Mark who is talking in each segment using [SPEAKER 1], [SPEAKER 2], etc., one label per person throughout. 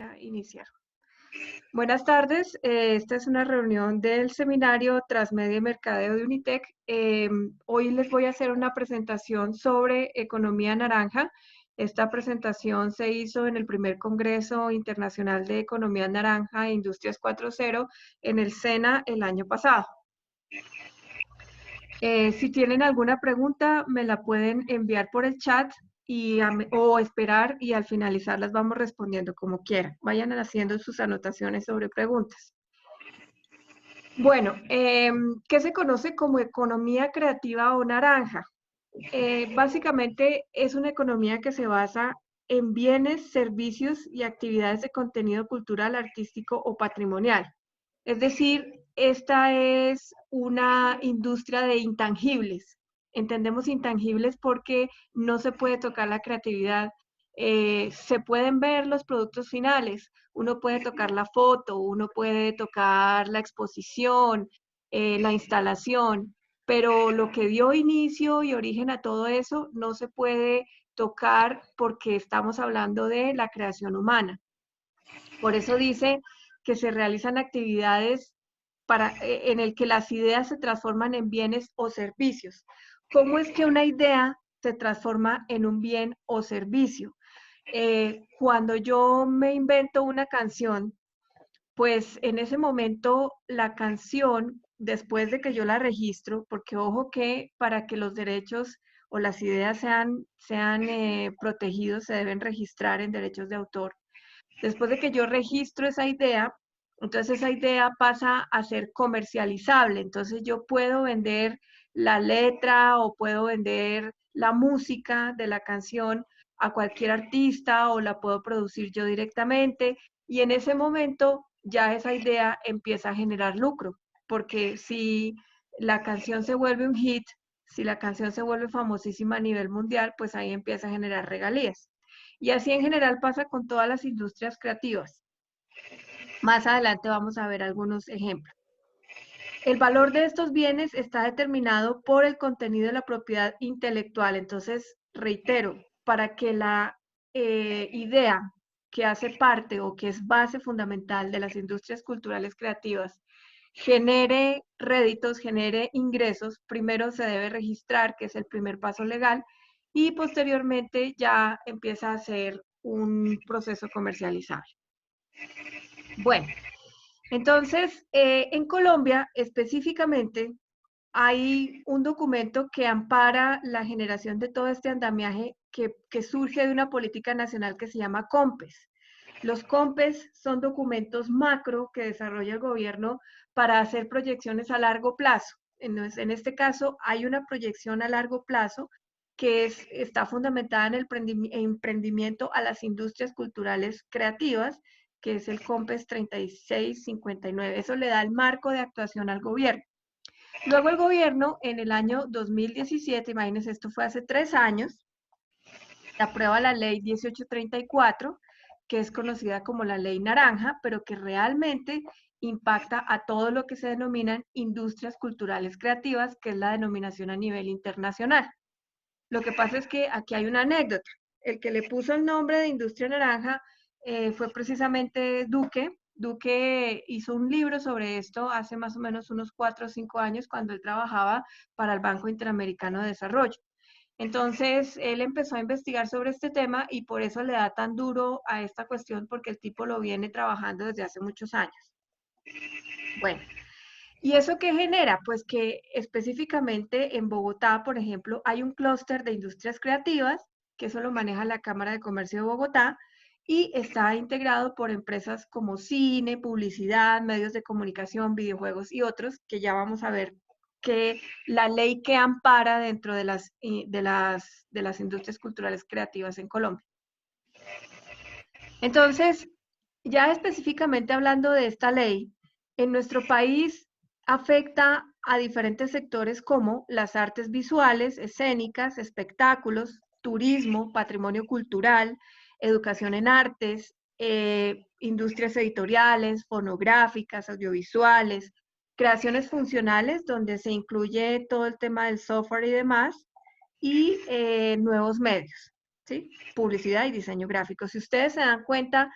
[SPEAKER 1] A iniciar. Buenas tardes, esta es una reunión del seminario Transmedia y Mercadeo de Unitec. Hoy les voy a hacer una presentación sobre economía naranja. Esta presentación se hizo en el primer Congreso Internacional de Economía Naranja e Industrias 4.0 en el SENA el año pasado. Si tienen alguna pregunta, me la pueden enviar por el chat o esperar y al finalizar las vamos respondiendo como quieran. Vayan haciendo sus anotaciones sobre preguntas. Bueno, ¿qué se conoce como economía creativa o naranja? Básicamente es una economía que se basa en bienes, servicios y actividades de contenido cultural, artístico o patrimonial. Es decir, esta es una industria de intangibles. Entendemos intangibles porque no se puede tocar la creatividad. Se pueden ver los productos finales. Uno puede tocar la foto, uno puede tocar la exposición, la instalación, pero lo que dio inicio y origen a todo eso no se puede tocar porque estamos hablando de la creación humana. Por eso dice que se realizan actividades en el que las ideas se transforman en bienes o servicios. ¿Cómo es que una idea se transforma en un bien o servicio? Cuando yo me invento una canción, pues en ese momento la canción, después de que yo la registro, porque ojo que para que los derechos o las ideas sean protegidos, se deben registrar en derechos de autor. Después de que yo registro esa idea, entonces esa idea pasa a ser comercializable. Entonces yo puedo vender la letra o puedo vender la música de la canción a cualquier artista o la puedo producir yo directamente y en ese momento ya esa idea empieza a generar lucro, porque si la canción se vuelve un hit, si la canción se vuelve famosísima a nivel mundial, pues ahí empieza a generar regalías. Y así en general pasa con todas las industrias creativas. Más adelante vamos a ver algunos ejemplos. El valor de estos bienes está determinado por el contenido de la propiedad intelectual. Entonces, reitero, para que la idea que hace parte o que es base fundamental de las industrias culturales creativas genere réditos, genere ingresos, primero se debe registrar, que es el primer paso legal, y posteriormente ya empieza a ser un proceso comercializable. Bueno, entonces, en Colombia específicamente hay un documento que ampara la generación de todo este andamiaje que surge de una política nacional que se llama COMPES. Los COMPES son documentos macro que desarrolla el gobierno para hacer proyecciones a largo plazo. En este caso, hay una proyección a largo plazo que está fundamentada en el emprendimiento a las industrias culturales creativas, que es el COMPES 3659. Eso le da el marco de actuación al gobierno. Luego el gobierno, en el año 2017, imagínense, esto fue hace 3 años, aprueba la ley 1834, que es conocida como la ley naranja, pero que realmente impacta a todo lo que se denominan industrias culturales creativas, que es la denominación a nivel internacional. Lo que pasa es que aquí hay una anécdota. El que le puso el nombre de industria naranja fue precisamente Duque. Duque hizo un libro sobre esto hace más o menos unos 4 o 5 años cuando él trabajaba para el Banco Interamericano de Desarrollo. Entonces, él empezó a investigar sobre este tema y por eso le da tan duro a esta cuestión porque el tipo lo viene trabajando desde hace muchos años. Bueno, ¿y eso qué genera? Pues que específicamente en Bogotá, por ejemplo, hay un clúster de industrias creativas, que eso lo maneja la Cámara de Comercio de Bogotá, y está integrado por empresas como cine, publicidad, medios de comunicación, videojuegos y otros, que ya vamos a ver que la ley que ampara dentro de las industrias culturales creativas en Colombia. Entonces, ya específicamente hablando de esta ley, en nuestro país afecta a diferentes sectores como las artes visuales, escénicas, espectáculos, turismo, patrimonio cultural, educación en artes, industrias editoriales, fonográficas, audiovisuales, creaciones funcionales, donde se incluye todo el tema del software y demás, y nuevos medios, ¿sí? Publicidad y diseño gráfico. Si ustedes se dan cuenta,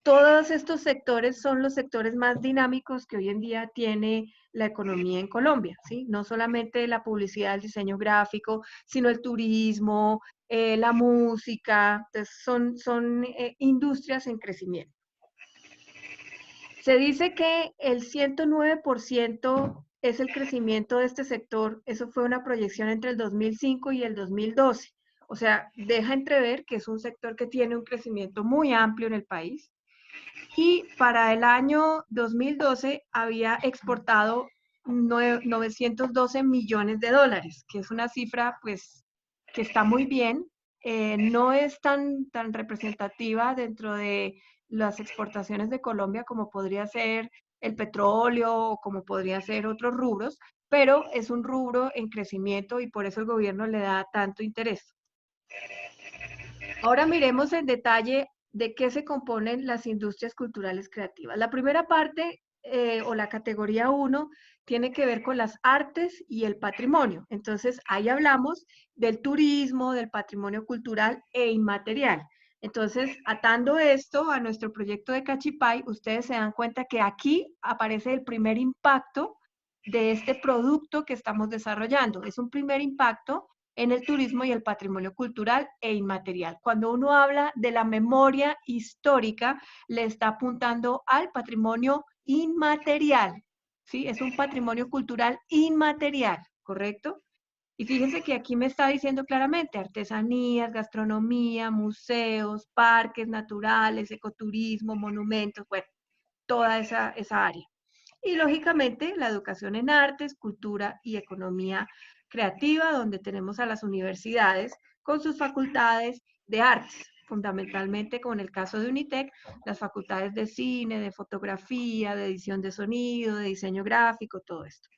[SPEAKER 1] todos estos sectores son los sectores más dinámicos que hoy en día tiene la economía en Colombia, ¿sí? No solamente la publicidad, el diseño gráfico, sino el turismo, la música, entonces son industrias en crecimiento. Se dice que el 109% es el crecimiento de este sector, eso fue una proyección entre el 2005 y el 2012, o sea, deja entrever que es un sector que tiene un crecimiento muy amplio en el país. Y para el año 2012 había exportado 912 millones de dólares, que es una cifra pues que está muy bien. No es tan representativa dentro de las exportaciones de Colombia como podría ser el petróleo o como podría ser otros rubros, pero es un rubro en crecimiento y por eso el gobierno le da tanto interés. Ahora miremos en detalle de qué se componen las industrias culturales creativas. La primera parte o la categoría 1 tiene que ver con las artes y el patrimonio. Entonces, ahí hablamos del turismo, del patrimonio cultural e inmaterial. Entonces, atando esto a nuestro proyecto de Cachipay, ustedes se dan cuenta que aquí aparece el primer impacto de este producto que estamos desarrollando. Es un primer impacto en el turismo y el patrimonio cultural e inmaterial. Cuando uno habla de la memoria histórica, le está apuntando al patrimonio inmaterial, ¿sí? Es un patrimonio cultural inmaterial, ¿correcto? Y fíjense que aquí me está diciendo claramente artesanías, gastronomía, museos, parques naturales, ecoturismo, monumentos, bueno, toda esa área. Y lógicamente la educación en artes, cultura y economía creativa, donde tenemos a las universidades con sus facultades de artes, fundamentalmente como en el caso de Unitec, las facultades de cine, de fotografía, de edición de sonido, de diseño gráfico, todo esto.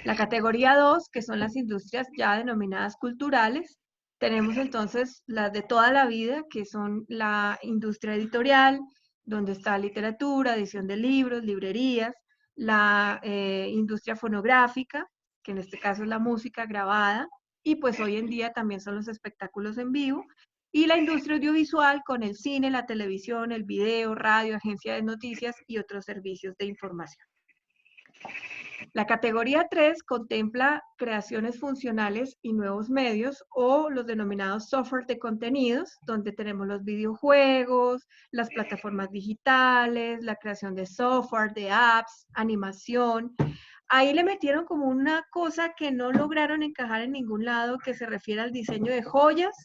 [SPEAKER 1] La categoría 2, que son las industrias ya denominadas culturales, tenemos entonces las de toda la vida, que son la industria editorial, donde está literatura, edición de libros, librerías, la industria fonográfica, que en este caso es la música grabada, y pues hoy en día también son los espectáculos en vivo, y la industria audiovisual con el cine, la televisión, el video, radio, agencia de noticias y otros servicios de información. La categoría 3 contempla creaciones funcionales y nuevos medios o los denominados software de contenidos, donde tenemos los videojuegos, las plataformas digitales, la creación de software, de apps, animación. Ahí le metieron como una cosa que no lograron encajar en ningún lado que se refiere al diseño de joyas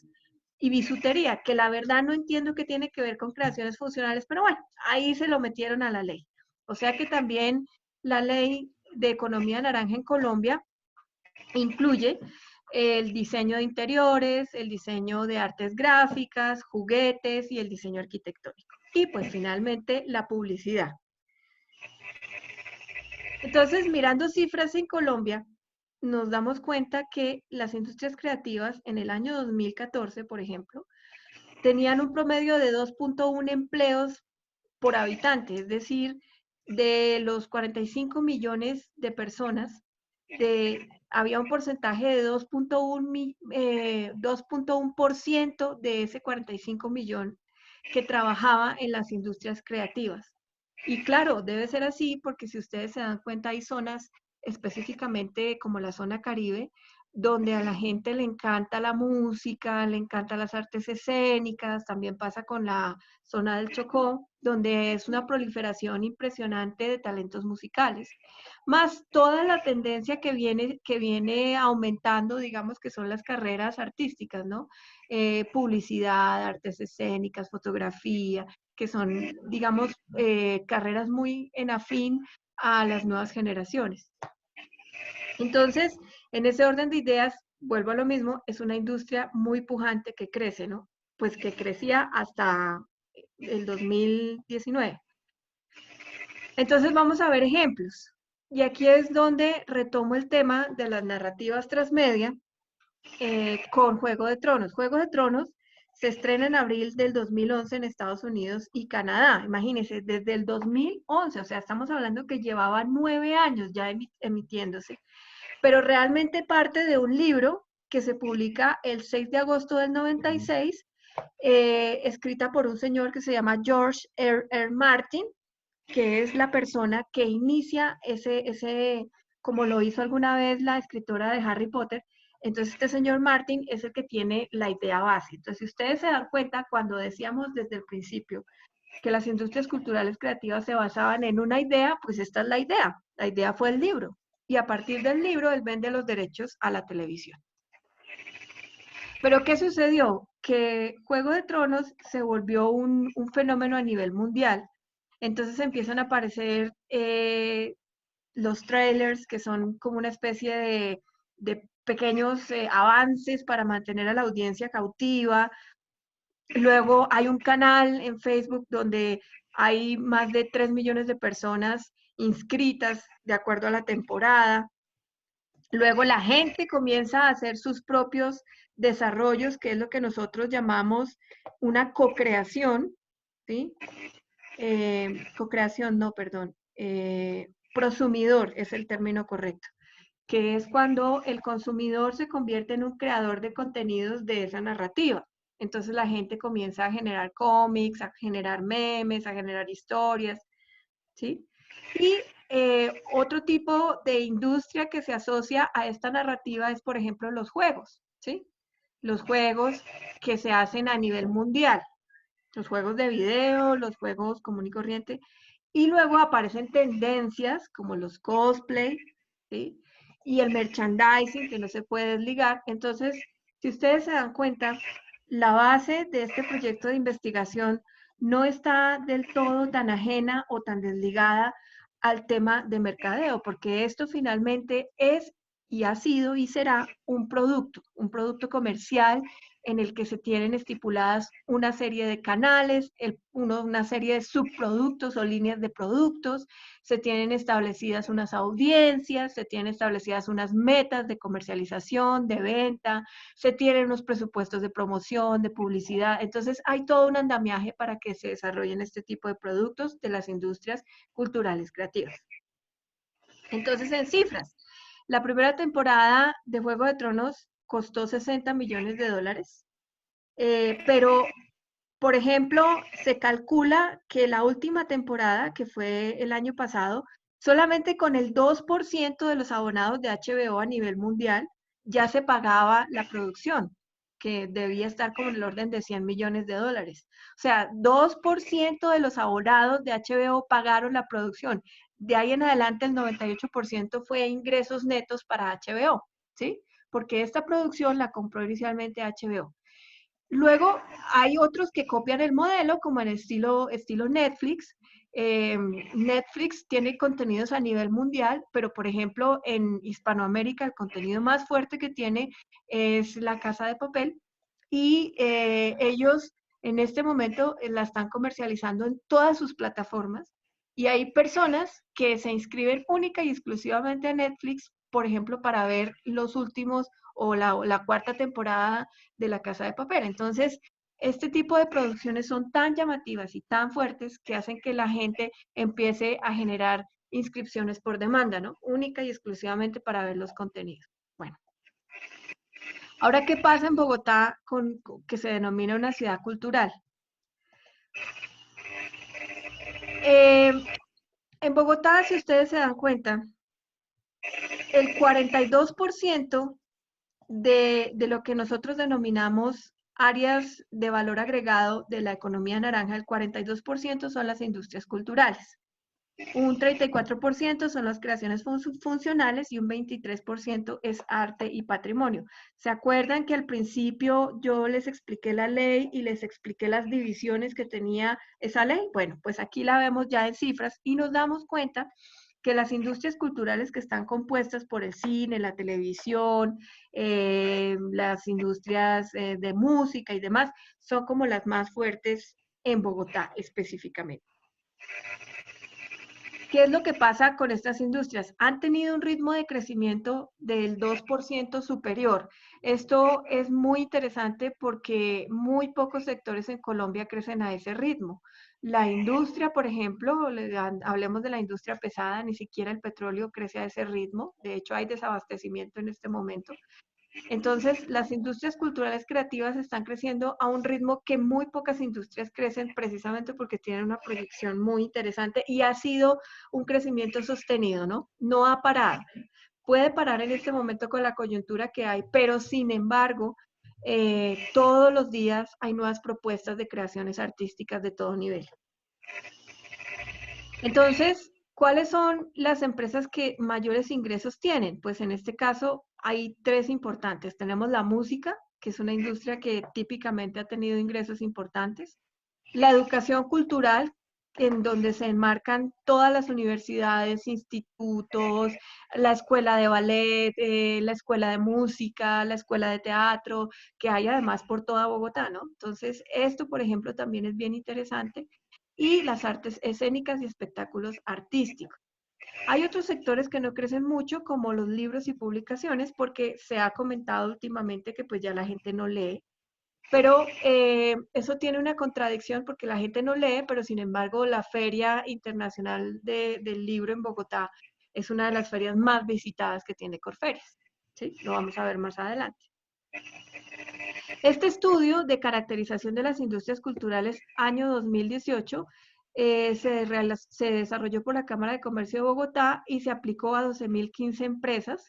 [SPEAKER 1] y bisutería, que la verdad no entiendo qué tiene que ver con creaciones funcionales, pero bueno, ahí se lo metieron a la ley. O sea que también la ley de economía naranja en Colombia incluye el diseño de interiores, el diseño de artes gráficas, juguetes y el diseño arquitectónico. Y pues finalmente la publicidad. Entonces, mirando cifras en Colombia, nos damos cuenta que las industrias creativas en el año 2014, por ejemplo, tenían un promedio de 2.1 empleos por habitante, es decir, de los 45 millones de personas, había un porcentaje de 2.1% de ese 45 millón que trabajaba en las industrias creativas. Y claro, debe ser así porque si ustedes se dan cuenta, hay zonas específicamente como la zona Caribe, donde a la gente le encanta la música, le encantan las artes escénicas, también pasa con la zona del Chocó, donde es una proliferación impresionante de talentos musicales, más toda la tendencia que viene aumentando, digamos que son las carreras artísticas, ¿no? Publicidad, artes escénicas, fotografía, que son, digamos, carreras muy en afín a las nuevas generaciones. Entonces, en ese orden de ideas, vuelvo a lo mismo, es una industria muy pujante que crece, ¿no? Pues que crecía hasta el 2019. Entonces vamos a ver ejemplos. Y aquí es donde retomo el tema de las narrativas transmedia con Juego de Tronos. Juego de Tronos se estrena en abril del 2011 en Estados Unidos y Canadá. Imagínense, desde el 2011, o sea, estamos hablando que llevaba 9 años ya emitiéndose, pero realmente parte de un libro que se publica el 6 de agosto del 96 escrita por un señor que se llama George R. Martin, que es la persona que inicia como lo hizo alguna vez la escritora de Harry Potter. Entonces, este señor Martin es el que tiene la idea base. Entonces, si ustedes se dan cuenta, cuando decíamos desde el principio que las industrias culturales creativas se basaban en una idea, pues esta es la idea. La idea fue el libro. Y a partir del libro, él vende los derechos a la televisión. Pero ¿qué sucedió? Que Juego de Tronos se volvió un fenómeno a nivel mundial. Entonces empiezan a aparecer los trailers, que son como una especie de pequeños avances para mantener a la audiencia cautiva. Luego hay un canal en Facebook donde hay más de 3 millones de personas inscritas de acuerdo a la temporada. Luego la gente comienza a hacer sus propios desarrollos, que es lo que nosotros llamamos una co-creación, ¿sí? Co-creación, no, perdón. Prosumidor es el término correcto, que es cuando el consumidor se convierte en un creador de contenidos de esa narrativa. Entonces la gente comienza a generar cómics, a generar memes, a generar historias, ¿sí? Y otro tipo de industria que se asocia a esta narrativa es, por ejemplo, los juegos, ¿sí? Los juegos que se hacen a nivel mundial, los juegos de video, los juegos común y corriente, y luego aparecen tendencias como los cosplay, ¿sí? Y el merchandising que no se puede desligar. Entonces, si ustedes se dan cuenta, la base de este proyecto de investigación no está del todo tan ajena o tan desligada al tema de mercadeo, porque esto finalmente es y ha sido y será un producto comercial en el que se tienen estipuladas una serie de canales, una serie de subproductos o líneas de productos, se tienen establecidas unas audiencias, se tienen establecidas unas metas de comercialización, de venta, se tienen unos presupuestos de promoción, de publicidad. Entonces hay todo un andamiaje para que se desarrollen este tipo de productos de las industrias culturales creativas. Entonces, en cifras, la primera temporada de Juego de Tronos costó 60 millones de dólares, pero, por ejemplo, se calcula que la última temporada, que fue el año pasado, solamente con el 2% de los abonados de HBO a nivel mundial ya se pagaba la producción, que debía estar como en el orden de 100 millones de dólares. O sea, 2% de los abonados de HBO pagaron la producción. De ahí en adelante el 98% fue ingresos netos para HBO, ¿sí? Porque esta producción la compró inicialmente HBO. Luego hay otros que copian el modelo, como en estilo Netflix. Netflix tiene contenidos a nivel mundial, pero por ejemplo en Hispanoamérica el contenido más fuerte que tiene es La Casa de Papel y ellos en este momento la están comercializando en todas sus plataformas y hay personas que se inscriben única y exclusivamente a Netflix, por ejemplo, para ver los últimos o la cuarta temporada de La Casa de Papel. Entonces, este tipo de producciones son tan llamativas y tan fuertes que hacen que la gente empiece a generar inscripciones por demanda, ¿no? Única y exclusivamente para ver los contenidos. Bueno, ahora, ¿qué pasa en Bogotá que se denomina una ciudad cultural? Eh, en Bogotá, si ustedes se dan cuenta, el 42% de lo que nosotros denominamos áreas de valor agregado de la economía naranja, el 42% son las industrias culturales. Un 34% son las creaciones funcionales y un 23% es arte y patrimonio. ¿Se acuerdan que al principio yo les expliqué la ley y les expliqué las divisiones que tenía esa ley? Bueno, pues aquí la vemos ya en cifras y nos damos cuenta que las industrias culturales que están compuestas por el cine, la televisión, las industrias de música y demás, son como las más fuertes en Bogotá específicamente. ¿Qué es lo que pasa con estas industrias? Han tenido un ritmo de crecimiento del 2% superior. Esto es muy interesante porque muy pocos sectores en Colombia crecen a ese ritmo. La industria, por ejemplo, hablemos de la industria pesada, ni siquiera el petróleo crece a ese ritmo. De hecho, hay desabastecimiento en este momento. Entonces, las industrias culturales creativas están creciendo a un ritmo que muy pocas industrias crecen precisamente porque tienen una proyección muy interesante y ha sido un crecimiento sostenido, ¿no? No ha parado. Puede parar en este momento con la coyuntura que hay, pero sin embargo, todos los días hay nuevas propuestas de creaciones artísticas de todo nivel. Entonces, ¿cuáles son las empresas que mayores ingresos tienen? Pues en este caso hay tres importantes. Tenemos la música, que es una industria que típicamente ha tenido ingresos importantes. La educación cultural, en donde se enmarcan todas las universidades, institutos, la escuela de ballet, la escuela de música, la escuela de teatro, que hay además por toda Bogotá, ¿no? Entonces, esto, por ejemplo, también es bien interesante. Y las artes escénicas y espectáculos artísticos. Hay otros sectores que no crecen mucho, como los libros y publicaciones, porque se ha comentado últimamente que pues ya la gente no lee, pero eso tiene una contradicción porque la gente no lee, pero sin embargo la Feria Internacional del Libro en Bogotá es una de las ferias más visitadas que tiene Corferias. ¿Sí? Lo vamos a ver más adelante. Este estudio de caracterización de las industrias culturales año 2018 se desarrolló por la Cámara de Comercio de Bogotá y se aplicó a 12.015 empresas.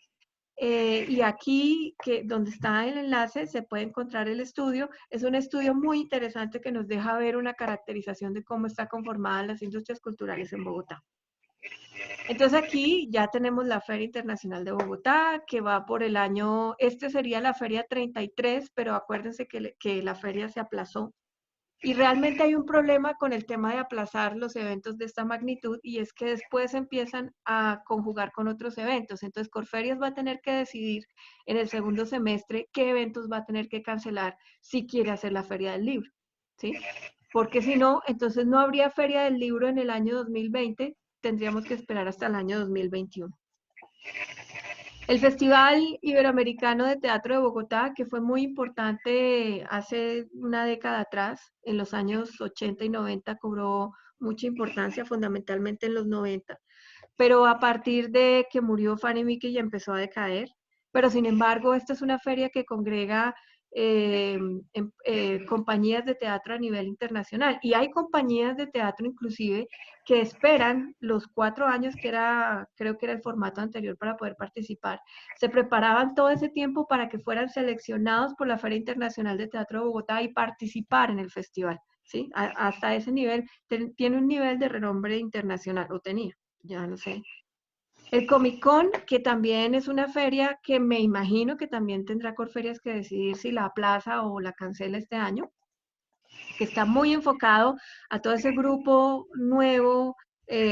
[SPEAKER 1] Y aquí, donde está el enlace, se puede encontrar el estudio. Es un estudio muy interesante que nos deja ver una caracterización de cómo está conformadas las industrias culturales en Bogotá. Entonces aquí ya tenemos la Feria Internacional de Bogotá, que va por el año, este sería la Feria 33, pero acuérdense que la feria se aplazó. Y realmente hay un problema con el tema de aplazar los eventos de esta magnitud y es que después empiezan a conjugar con otros eventos. Entonces, Corferias va a tener que decidir en el segundo semestre qué eventos va a tener que cancelar si quiere hacer la Feria del Libro, ¿sí? Porque si no, entonces no habría Feria del Libro en el año 2020, tendríamos que esperar hasta el año 2021. El Festival Iberoamericano de Teatro de Bogotá, que fue muy importante hace una década atrás, en los años 80 y 90, cobró mucha importancia, fundamentalmente en los 90, pero a partir de que murió Fanny Mickey ya empezó a decaer. Pero sin embargo, esta es una feria que congrega compañías de teatro a nivel internacional. Y hay compañías de teatro inclusive que esperan los 4 años que era, creo que era el formato anterior para poder participar. Se preparaban todo ese tiempo para que fueran seleccionados por la Feria Internacional de Teatro de Bogotá y participar en el festival. ¿Sí? Hasta ese nivel, tiene un nivel de renombre internacional, o tenía, ya no sé. El Comic Con, que también es una feria que me imagino que también tendrá Corferias que decidir si la aplaza o la cancela este año, que está muy enfocado a todo ese grupo nuevo,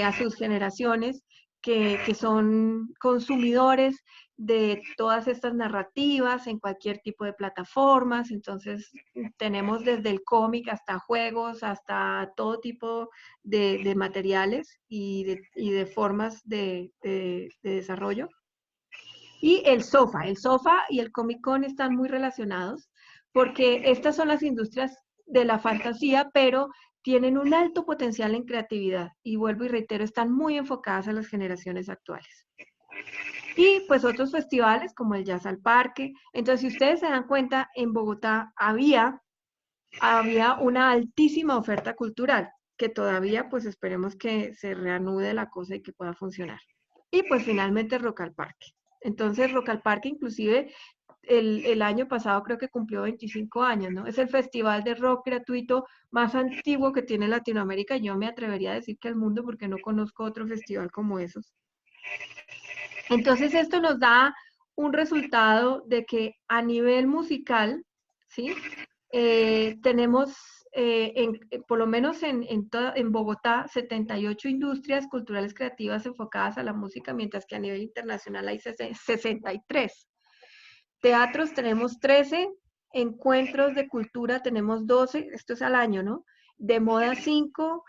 [SPEAKER 1] a sus generaciones, que son consumidores de todas estas narrativas en cualquier tipo de plataformas. Entonces, tenemos desde el cómic hasta juegos, hasta todo tipo de materiales y de formas de desarrollo. Y el sofá y el Comic Con están muy relacionados porque estas son las industrias de la fantasía, pero tienen un alto potencial en creatividad y vuelvo y reitero, están muy enfocadas a las generaciones actuales. Y pues otros festivales como el Jazz al Parque. Entonces, si ustedes se dan cuenta, en Bogotá había una altísima oferta cultural, que todavía pues esperemos que se reanude la cosa y que pueda funcionar. Y pues finalmente Rock al Parque. Entonces Rock al Parque inclusive el año pasado creo que cumplió 25 años, ¿no? Es el festival de rock gratuito más antiguo que tiene Latinoamérica. Yo me atrevería a decir que el mundo porque no conozco otro festival como esos. Entonces esto nos da un resultado de que a nivel musical, ¿sí? Tenemos, por lo menos en Bogotá, 78 industrias culturales creativas enfocadas a la música, mientras que a nivel internacional hay 63. Teatros tenemos 13, encuentros de cultura tenemos 12, esto es al año, ¿no? De moda 5,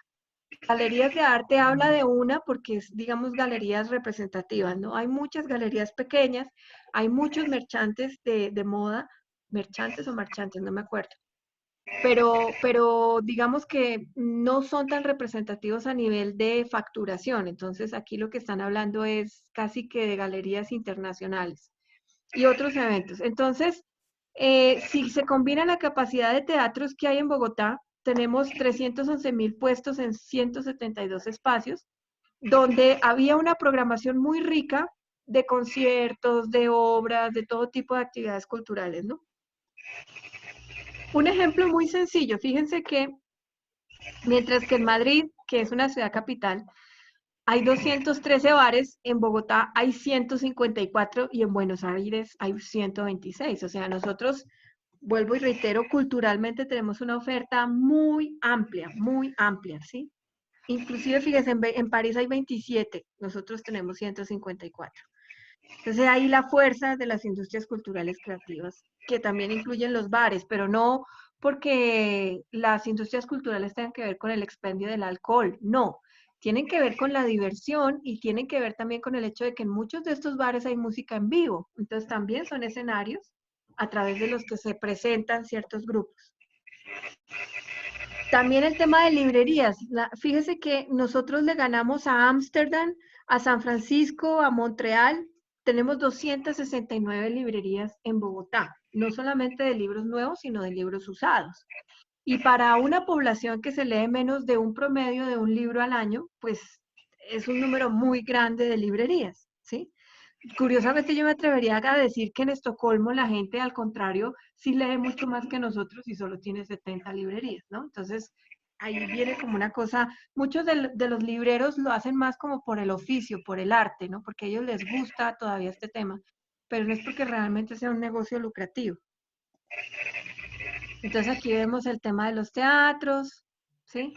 [SPEAKER 1] galerías de arte habla de una porque es, digamos, galerías representativas, ¿no? Hay muchas galerías pequeñas, hay muchos merchantes de moda, merchantes o marchantes, no me acuerdo. Pero digamos que no son tan representativos a nivel de facturación. Entonces aquí lo que están hablando es casi que de galerías internacionales. y otros eventos. Entonces, si se combina la capacidad de teatros que hay en Bogotá, tenemos 311.000 puestos en 172 espacios, donde había una programación muy rica de conciertos, de obras, de todo tipo de actividades culturales, ¿no? Un ejemplo muy sencillo, fíjense que mientras que en Madrid, que es una ciudad capital, hay 213 bares, en Bogotá hay 154 y en Buenos Aires hay 126. O sea, nosotros, vuelvo y reitero, culturalmente tenemos una oferta muy amplia, ¿sí? Inclusive, fíjense, en París hay 27, nosotros tenemos 154. Entonces ahí la fuerza de las industrias culturales creativas, que también incluyen los bares, pero no porque las industrias culturales tengan que ver con el expendio del alcohol, no, tienen que ver con la diversión y tienen que ver también con el hecho de que en muchos de estos bares hay música en vivo, entonces también son escenarios a través de los que se presentan ciertos grupos. También el tema de librerías. Fíjese que nosotros le ganamos a Ámsterdam, a San Francisco, a Montreal. Tenemos 269 librerías en Bogotá, no solamente de libros nuevos, sino de libros usados. Y para una población que se lee menos de un promedio de un libro al año, pues es un número muy grande de librerías, ¿sí? Curiosamente yo me atrevería a decir que en Estocolmo la gente, al contrario, sí lee mucho más que nosotros y solo tiene 70 librerías, ¿no? Entonces, ahí viene como una cosa, muchos de los libreros lo hacen más como por el oficio, por el arte, ¿no? Porque a ellos les gusta todavía este tema, pero no es porque realmente sea un negocio lucrativo. Entonces aquí vemos el tema de los teatros, ¿sí?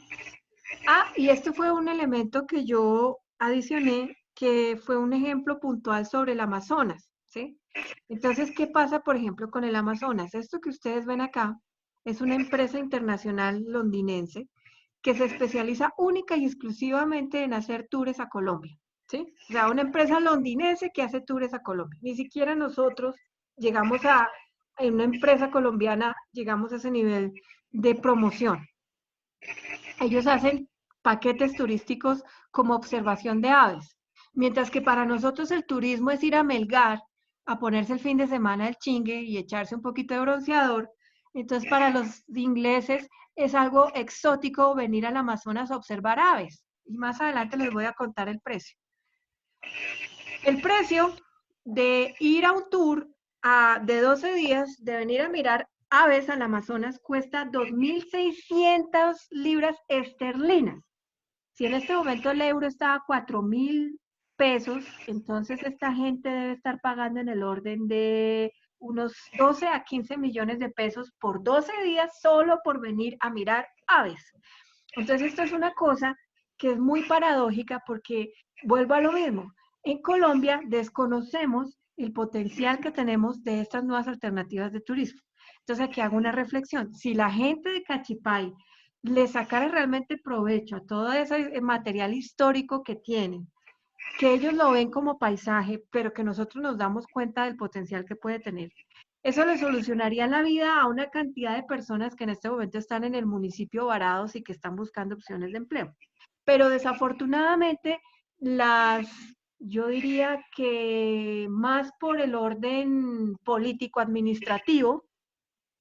[SPEAKER 1] Ah, y este fue un elemento que yo adicioné, que fue un ejemplo puntual sobre el Amazonas, ¿sí? Entonces, ¿qué pasa, por ejemplo, con el Amazonas? Esto que ustedes ven acá es una empresa internacional londinense que se especializa única y exclusivamente en hacer tours a Colombia, ¿sí? O sea, una empresa londinense que hace tours a Colombia. Ni siquiera nosotros llegamos en una empresa colombiana, llegamos a ese nivel de promoción. Ellos hacen paquetes turísticos como observación de aves, mientras que para nosotros el turismo es ir a Melgar, a ponerse el fin de semana el chingue y echarse un poquito de bronceador. Entonces para los ingleses es algo exótico venir al Amazonas a observar aves. Y más adelante les voy a contar el precio. El precio de ir a un tour de 12 días, de venir a mirar aves al Amazonas, cuesta 2.600 libras esterlinas. Si en este momento el euro está a 4.000 pesos, entonces esta gente debe estar pagando en el orden de unos 12 a 15 millones de pesos por 12 días solo por venir a mirar aves. Entonces esto es una cosa que es muy paradójica porque vuelvo a lo mismo. En Colombia desconocemos el potencial que tenemos de estas nuevas alternativas de turismo. Entonces aquí hago una reflexión. Si la gente de Cachipay le sacara realmente provecho a todo ese material histórico que tienen, que ellos lo ven como paisaje, pero que nosotros nos damos cuenta del potencial que puede tener. Eso le solucionaría la vida a una cantidad de personas que en este momento están en el municipio varados y que están buscando opciones de empleo. Pero desafortunadamente, yo diría que más por el orden político-administrativo,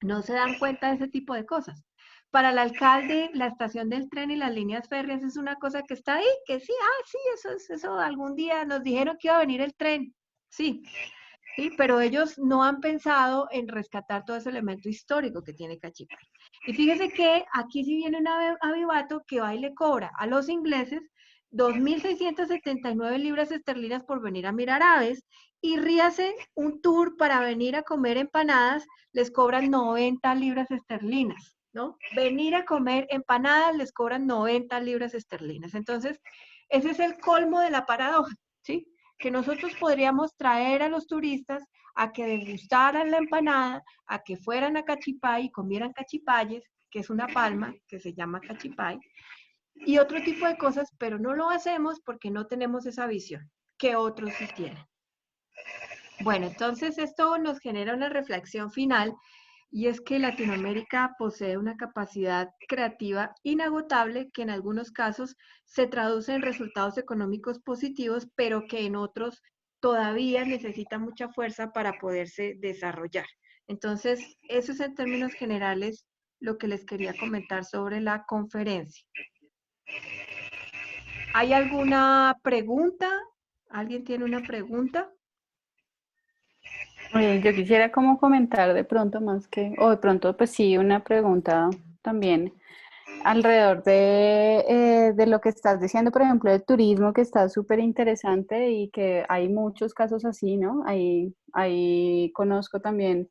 [SPEAKER 1] no se dan cuenta de ese tipo de cosas. Para el alcalde, la estación del tren y las líneas férreas es una cosa que está ahí, que sí, sí, eso algún día nos dijeron que iba a venir el tren, sí, sí, pero ellos no han pensado en rescatar todo ese elemento histórico que tiene Cachipay. Y fíjese que aquí sí viene un avivato que va y le cobra a los ingleses 2.679 libras esterlinas por venir a mirar aves y ríase un tour para venir a comer empanadas, les cobran 90 libras esterlinas, ¿no? Venir a comer empanadas les cobran 90 libras esterlinas. Entonces, ese es el colmo de la paradoja, ¿sí? Que nosotros podríamos traer a los turistas a que degustaran la empanada, a que fueran a Cachipay y comieran cachipayes, que es una palma que se llama Cachipay, y otro tipo de cosas, pero no lo hacemos porque no tenemos esa visión que otros sí tienen. Bueno, entonces esto nos genera una reflexión final y es que Latinoamérica posee una capacidad creativa inagotable que en algunos casos se traduce en resultados económicos positivos, pero que en otros todavía necesita mucha fuerza para poderse desarrollar. Entonces, eso es en términos generales lo que les quería comentar sobre la conferencia. ¿Hay alguna pregunta? ¿Alguien tiene una pregunta?
[SPEAKER 2] Yo quisiera como comentar de pronto más que, o de pronto pues sí, una pregunta también alrededor de lo que estás diciendo, por ejemplo, del turismo, que está súper interesante y que hay muchos casos así, ¿no? Ahí conozco también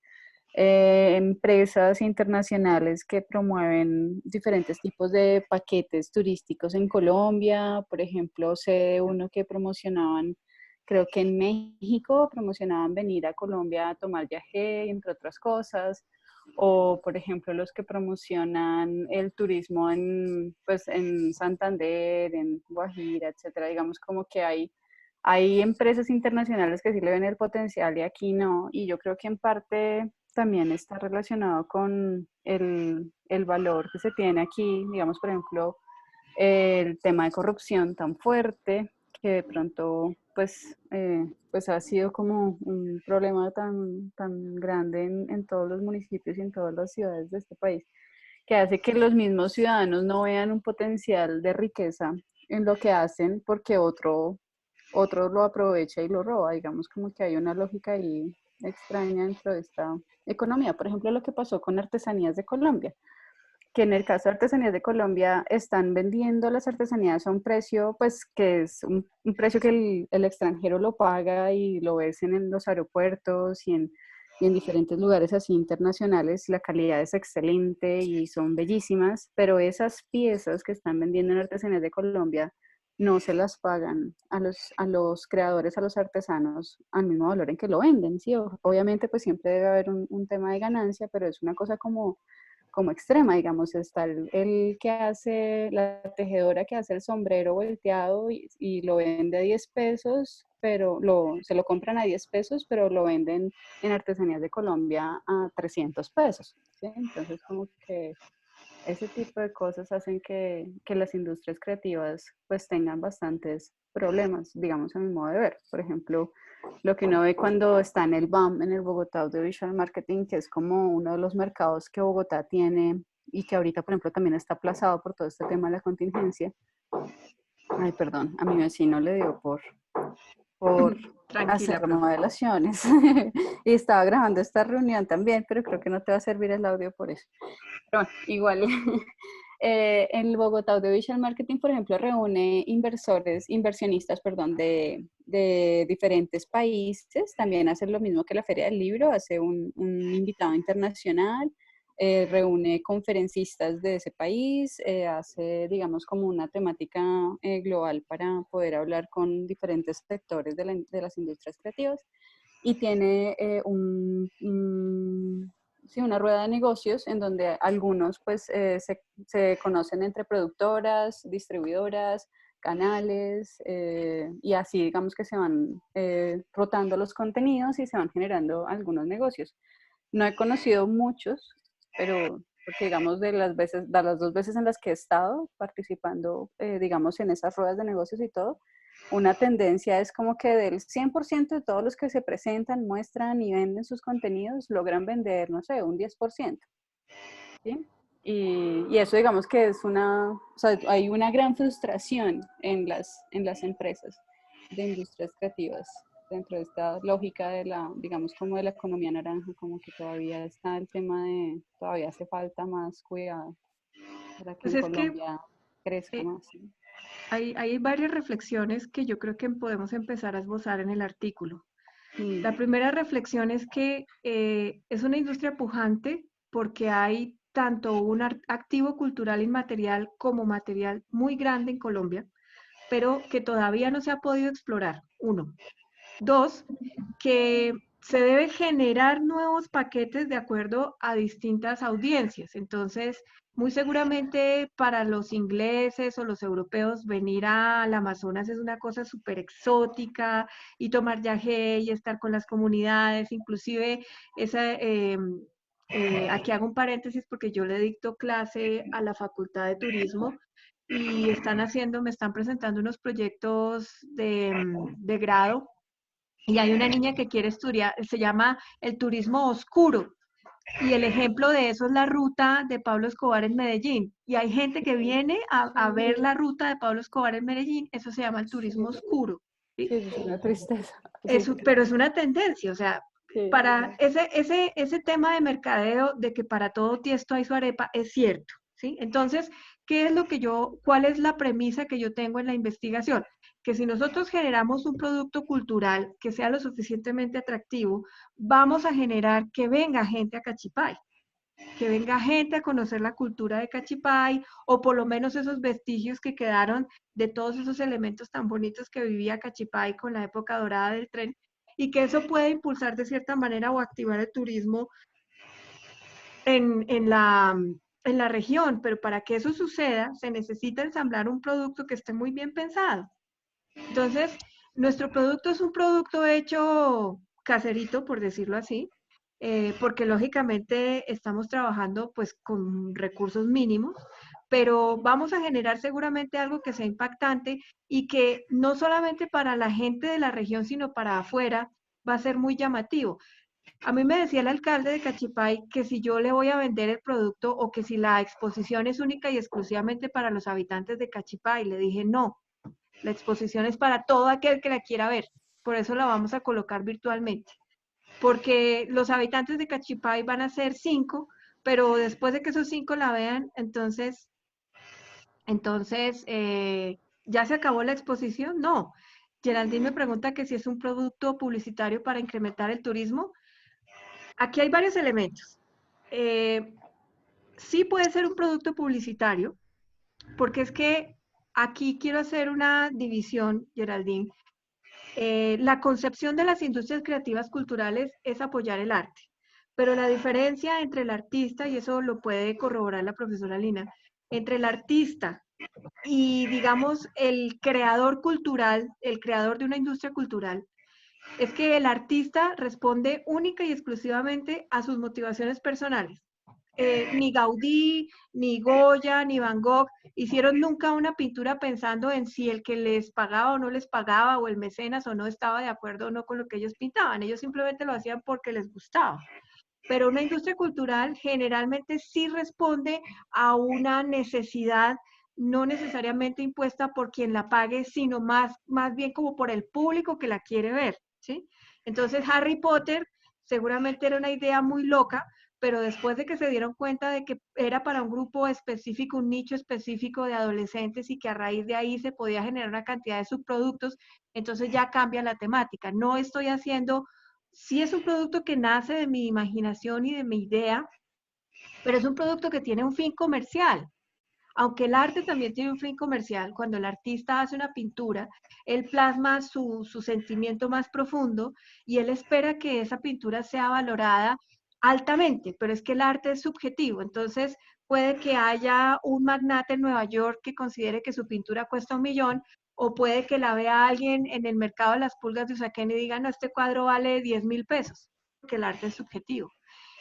[SPEAKER 2] empresas internacionales que promueven diferentes tipos de paquetes turísticos en Colombia. Por ejemplo, sé de uno que promocionaban, creo que en México, promocionaban venir a Colombia a tomar viaje, entre otras cosas. O, por ejemplo, los que promocionan el turismo en, pues, en Santander, en Guajira, etcétera. Digamos como que hay empresas internacionales que sí le ven el potencial y aquí no. Y yo creo que en parte también está relacionado con el valor que se tiene aquí, digamos, por ejemplo, el tema de corrupción tan fuerte que de pronto pues ha sido como un problema tan grande en todos los municipios y en todas las ciudades de este país, que hace que los mismos ciudadanos no vean un potencial de riqueza en lo que hacen porque otro lo aprovecha y lo roba. Digamos como que hay una lógica ahí extraña dentro de esta economía. Por ejemplo, lo que pasó con Artesanías de Colombia, que en el caso de Artesanías de Colombia están vendiendo las artesanías a un precio, pues que es un precio que el extranjero lo paga y lo ves en los aeropuertos y en diferentes lugares así internacionales. La calidad es excelente y son bellísimas, pero esas piezas que están vendiendo en Artesanías de Colombia no se las pagan a los creadores, a los artesanos, al mismo valor en que lo venden, ¿sí? Obviamente, pues siempre debe haber un tema de ganancia, pero es una cosa como extrema, digamos, está el que hace, la tejedora que hace el sombrero volteado y lo vende a 10 pesos, pero se lo compran a 10 pesos, pero lo venden en Artesanías de Colombia a 300 pesos, ¿sí? Entonces, como que ese tipo de cosas hacen que las industrias creativas pues tengan bastantes problemas, digamos, a mi modo de ver. Por ejemplo, lo que uno ve cuando está en el BAM, en el Bogotá Audiovisual Marketing, que es como uno de los mercados que Bogotá tiene y que ahorita, por ejemplo, también está aplazado por todo este tema de la contingencia. Ay, perdón, a mi vecino le dio por hacer
[SPEAKER 1] Tranquila, profe.
[SPEAKER 2] remodelaciones y estaba grabando esta reunión también, pero creo que no te va a servir el audio por eso. Pero bueno, igual, el Bogotá Audiovisual Marketing, por ejemplo, reúne inversionistas, perdón, de diferentes países. También hace lo mismo que la Feria del Libro, hace un invitado internacional, reúne conferencistas de ese país, hace, digamos, como una temática global para poder hablar con diferentes sectores de las industrias creativas y tiene sí, una rueda de negocios en donde algunos pues se conocen entre productoras, distribuidoras, canales y así digamos que se van rotando los contenidos y se van generando algunos negocios. No he conocido muchos, pero porque digamos de las dos veces en las que he estado participando, digamos en esas ruedas de negocios y todo, una tendencia es como que del 100% de todos los que se presentan, muestran y venden sus contenidos, logran vender, no sé, un 10%, ¿sí? Y eso digamos que es o sea, hay una gran frustración en las empresas de industrias creativas dentro de esta lógica de digamos, como de la economía naranja, como que todavía está el tema todavía hace falta más cuidado para que
[SPEAKER 1] Pues
[SPEAKER 2] en
[SPEAKER 1] es que
[SPEAKER 2] Colombia crezca
[SPEAKER 1] eh,
[SPEAKER 2] más, ¿sí?
[SPEAKER 1] hay varias reflexiones que yo creo que podemos empezar a esbozar en el artículo.
[SPEAKER 2] Mm,
[SPEAKER 1] La primera reflexión es que es una industria pujante porque hay tanto un activo cultural inmaterial como material muy grande en Colombia, pero que todavía no se ha podido explorar. Uno. Dos, que se debe generar nuevos paquetes de acuerdo a distintas audiencias. Entonces, muy seguramente para los ingleses o los europeos venir al Amazonas es una cosa súper exótica y tomar yagé y estar con las comunidades, inclusive esa, aquí hago un paréntesis porque yo le dicto clase a la Facultad de Turismo y me están presentando unos proyectos de grado y hay una niña que quiere estudiar, se llama el turismo oscuro. Y el ejemplo de eso es la ruta de Pablo Escobar en Medellín. Y hay gente que viene a ver la ruta de Pablo Escobar en Medellín. Eso se llama el turismo oscuro. ¿Sí?
[SPEAKER 2] Sí, eso es una tristeza. Sí,
[SPEAKER 1] Pero es una tendencia. O sea,
[SPEAKER 2] sí.
[SPEAKER 1] para ese tema de mercadeo, de que para todo tiesto hay su arepa, es cierto. ¿Sí? Entonces, ¿qué es lo que cuál es la premisa que yo tengo en la investigación? Que si nosotros generamos un producto cultural que sea lo suficientemente atractivo, vamos a generar que venga gente a Cachipay, que venga gente a conocer la cultura de Cachipay, o por lo menos esos vestigios que quedaron de todos esos elementos tan bonitos que vivía Cachipay con la época dorada del tren, y que eso puede impulsar de cierta manera o activar el turismo en, en la, en la región. Pero para que eso suceda, se necesita ensamblar un producto que esté muy bien pensado. Entonces, nuestro producto es un producto hecho caserito, por decirlo así, porque lógicamente estamos trabajando pues con recursos mínimos, pero vamos a generar seguramente algo que sea impactante y que no solamente para la gente de la región, sino para afuera va a ser muy llamativo. A mí me decía el alcalde de Cachipay que si yo le voy a vender el producto o que si la exposición es única y exclusivamente para los habitantes de Cachipay, le dije no, la exposición es para todo aquel que la quiera ver. Por eso la vamos a colocar virtualmente. Porque los habitantes de Cachipay van a ser 5, pero después de que esos 5 la vean, entonces ¿ya se acabó la exposición? No. Geraldine me pregunta que si es un producto publicitario para incrementar el turismo. Aquí hay varios elementos. Eh, sí puede ser un producto publicitario, porque es que aquí quiero hacer una división, Geraldine. La concepción de las industrias creativas culturales es apoyar el arte, pero la diferencia entre el artista, y eso lo puede corroborar la profesora Lina, entre el artista y, digamos, el creador cultural, el creador de una industria cultural, es que el artista responde única y exclusivamente a sus motivaciones personales. Ni Gaudí, ni Goya, ni Van Gogh hicieron nunca una pintura pensando en si el que les pagaba o no les pagaba, o el mecenas o no estaba de acuerdo o no con lo que ellos pintaban. Ellos simplemente lo hacían porque les gustaba. Pero una industria cultural generalmente sí responde a una necesidad, no necesariamente impuesta por quien la pague, sino más bien como por el público que la quiere ver, ¿sí? Entonces Harry Potter seguramente era una idea muy loca, pero después de que se dieron cuenta de que era para un grupo específico, un nicho específico de adolescentes, y que a raíz de ahí se podía generar una cantidad de subproductos, entonces ya cambia la temática. No estoy haciendo, sí es un producto que nace de mi imaginación y de mi idea, pero es un producto que tiene un fin comercial. Aunque el arte también tiene un fin comercial, cuando el artista hace una pintura, él plasma su sentimiento más profundo y él espera que esa pintura sea valorada altamente, pero es que el arte es subjetivo. Entonces puede que haya un magnate en Nueva York que considere que su pintura cuesta 1.000.000, o puede que la vea alguien en el mercado de las pulgas de Usaquén y diga, no, este cuadro vale 10.000 pesos, porque el arte es subjetivo.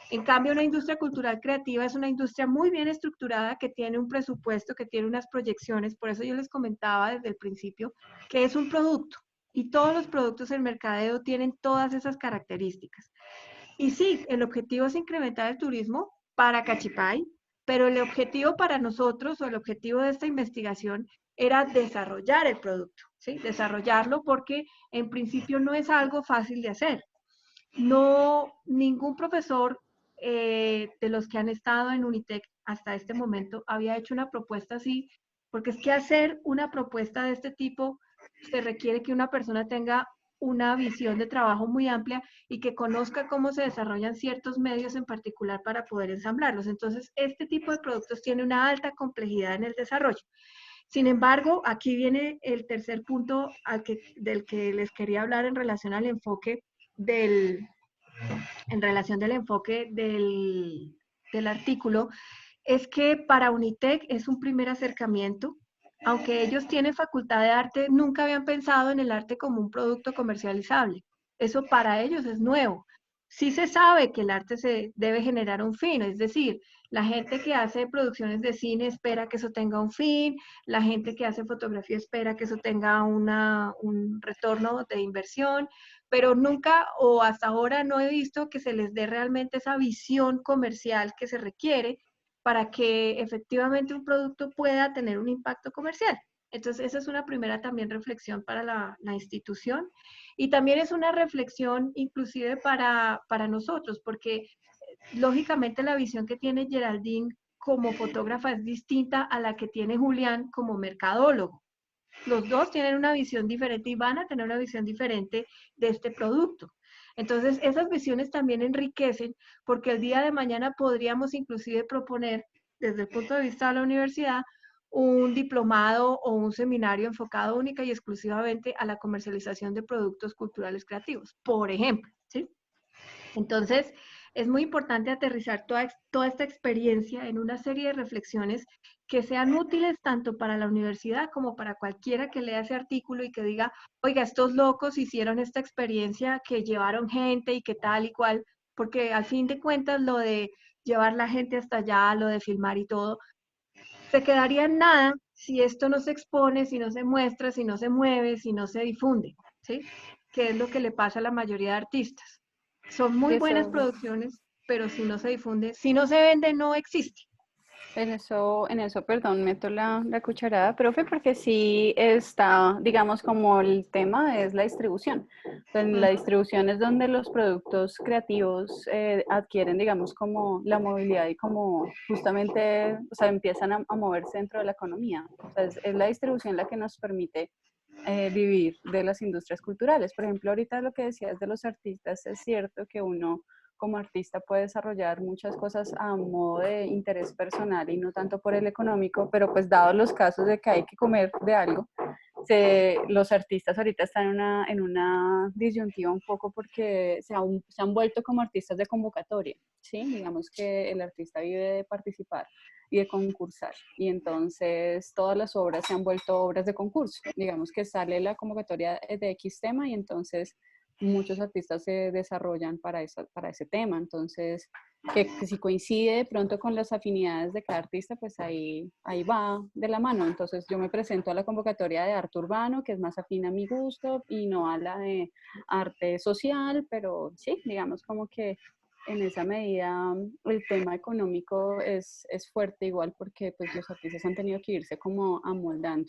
[SPEAKER 1] En cambio, una industria cultural creativa es una industria muy bien estructurada, que tiene un presupuesto, que tiene unas proyecciones. Por eso yo les comentaba desde el principio que es un producto, y todos los productos en mercadeo tienen todas esas características. Y sí, el objetivo es incrementar el turismo para Cachipay, pero el objetivo para nosotros, o el objetivo de esta investigación, era desarrollar el producto, ¿sí? Desarrollarlo, porque en principio no es algo fácil de hacer. No, ningún profesor de los que han estado en Unitec hasta este momento había hecho una propuesta así, porque es que hacer una propuesta de este tipo se requiere que una persona tenga una visión de trabajo muy amplia y que conozca cómo se desarrollan ciertos medios en particular para poder ensamblarlos. Entonces, este tipo de productos tiene una alta complejidad en el desarrollo. Sin embargo, aquí viene el tercer punto del que les quería hablar en relación al enfoque del, en relación del enfoque del artículo, es que para Unitec es un primer acercamiento. Aunque ellos tienen facultad de arte, nunca habían pensado en el arte como un producto comercializable. Eso para ellos es nuevo. sí se sabe que el arte se debe generar un fin, es decir, la gente que hace producciones de cine espera que eso tenga un fin, la gente que hace fotografía espera que eso tenga un retorno de inversión, pero nunca o hasta ahora no he visto que se les dé realmente esa visión comercial que se requiere para que efectivamente un producto pueda tener un impacto comercial. Entonces, esa es una primera también reflexión para la institución. Y también es una reflexión inclusive para nosotros, porque lógicamente la visión que tiene Geraldine como fotógrafa es distinta a la que tiene Julián como mercadólogo. Los dos tienen una visión diferente y van a tener una visión diferente de este producto. Entonces, esas visiones también enriquecen porque el día de mañana podríamos inclusive proponer, desde el punto de vista de la universidad, un diplomado o un seminario enfocado única y exclusivamente a la comercialización de productos culturales creativos, por ejemplo, ¿sí? Entonces, es muy importante aterrizar toda esta experiencia en una serie de reflexiones que sean útiles tanto para la universidad como para cualquiera que lea ese artículo y que diga, oiga, estos locos hicieron esta experiencia que llevaron gente y que tal y cual, porque al fin de cuentas lo de llevar la gente hasta allá, lo de filmar y todo, se quedaría en nada si esto no se expone, si no se muestra, si no se mueve, si no se difunde, ¿sí? Que es lo que le pasa a la mayoría de artistas. Son
[SPEAKER 2] Y
[SPEAKER 1] muy buenas
[SPEAKER 2] eso,
[SPEAKER 1] producciones, pero si no se difunde, si no se vende, no existe.
[SPEAKER 2] en eso, perdón, meto la cucharada, profe, porque sí está, digamos, como el tema es la distribución. En la
[SPEAKER 1] Ujú.
[SPEAKER 2] distribución es donde los productos creativos adquieren, digamos, como la movilidad y como justamente, o sea, empiezan a moverse dentro de la economía. O sea, es la distribución la que nos permite vivir de las industrias culturales. Por ejemplo, ahorita lo que decías de los artistas, es cierto que uno como artista puede desarrollar muchas cosas a modo de interés personal y no tanto por el económico, pero pues dados los casos de que hay que comer de algo, los artistas ahorita están en una disyuntiva un poco porque se han vuelto como artistas de convocatoria, ¿sí? Digamos que el artista vive de participar y de concursar. Y entonces todas las obras se han vuelto obras de concurso. Digamos que sale la convocatoria de X tema y entonces muchos artistas se desarrollan para ese tema. Entonces, que si coincide de pronto con las afinidades de cada artista, pues ahí va de la mano. Entonces yo me presento a la convocatoria de arte urbano, que es más afín a mi gusto, y no a la de arte social, pero sí, digamos como que en esa medida el tema económico es fuerte igual porque pues los artistas han tenido que irse como amoldando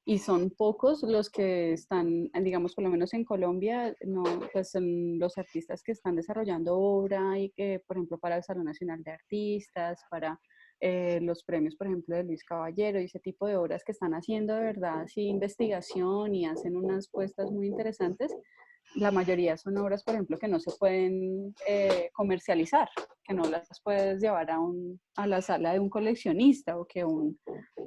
[SPEAKER 2] y son pocos los que están, digamos, por lo menos en Colombia, no, pues los artistas que están desarrollando obra y que, por ejemplo, para el Salón Nacional de Artistas, para los premios, por ejemplo, de Luis Caballero y ese tipo de obras que están haciendo de verdad así investigación y hacen unas puestas muy interesantes. La mayoría son obras, por ejemplo, que no se pueden comercializar, que no las puedes llevar a la sala de un coleccionista o que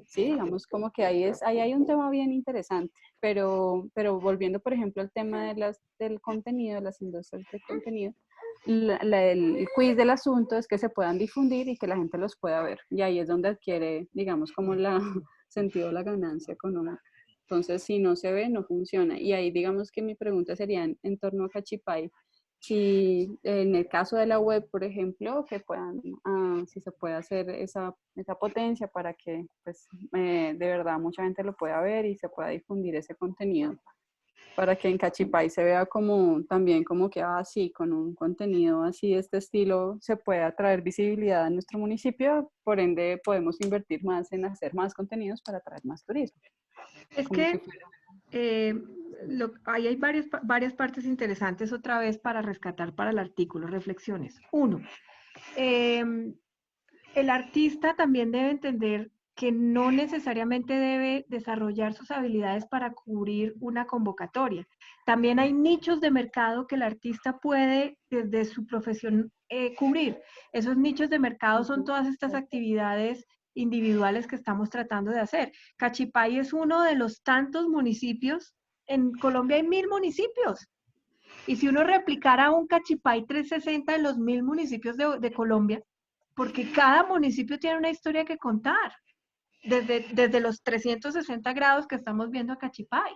[SPEAKER 2] sí, digamos como que ahí hay un tema bien interesante, pero volviendo, por ejemplo, al tema del contenido, de las industrias del contenido, el quiz del asunto es que se puedan difundir y que la gente los pueda ver. Y ahí es donde adquiere, digamos, como la sentido la ganancia económica. Entonces, si no se ve, no funciona. Y ahí, digamos que mi pregunta sería en torno a Cachipay. Si en el caso de la web, por ejemplo, que puedan, si se puede hacer esa potencia para que pues, de verdad mucha gente lo pueda ver y se pueda difundir ese contenido, para que en Cachipay se vea como también como que así, con un contenido así de este estilo, se pueda traer visibilidad a nuestro municipio, por ende podemos invertir más en hacer más contenidos para atraer más turismo,
[SPEAKER 1] Es
[SPEAKER 2] como si
[SPEAKER 1] que
[SPEAKER 2] fuera.
[SPEAKER 1] eh, ahí hay varias partes interesantes otra vez para rescatar para el artículo, reflexiones. Uno, eh, el artista también debe entender que no necesariamente debe desarrollar sus habilidades para cubrir una convocatoria. También hay nichos de mercado que el artista puede desde su profesión cubrir. Esos nichos de mercado son todas estas actividades individuales que estamos tratando de hacer. Cachipay es uno de los tantos municipios. En Colombia hay 1000 municipios. Y si uno replicara un Cachipay 360 en los 1000 municipios de Colombia, porque cada municipio tiene una historia que contar, desde los 360 grados que estamos viendo a Cachipay.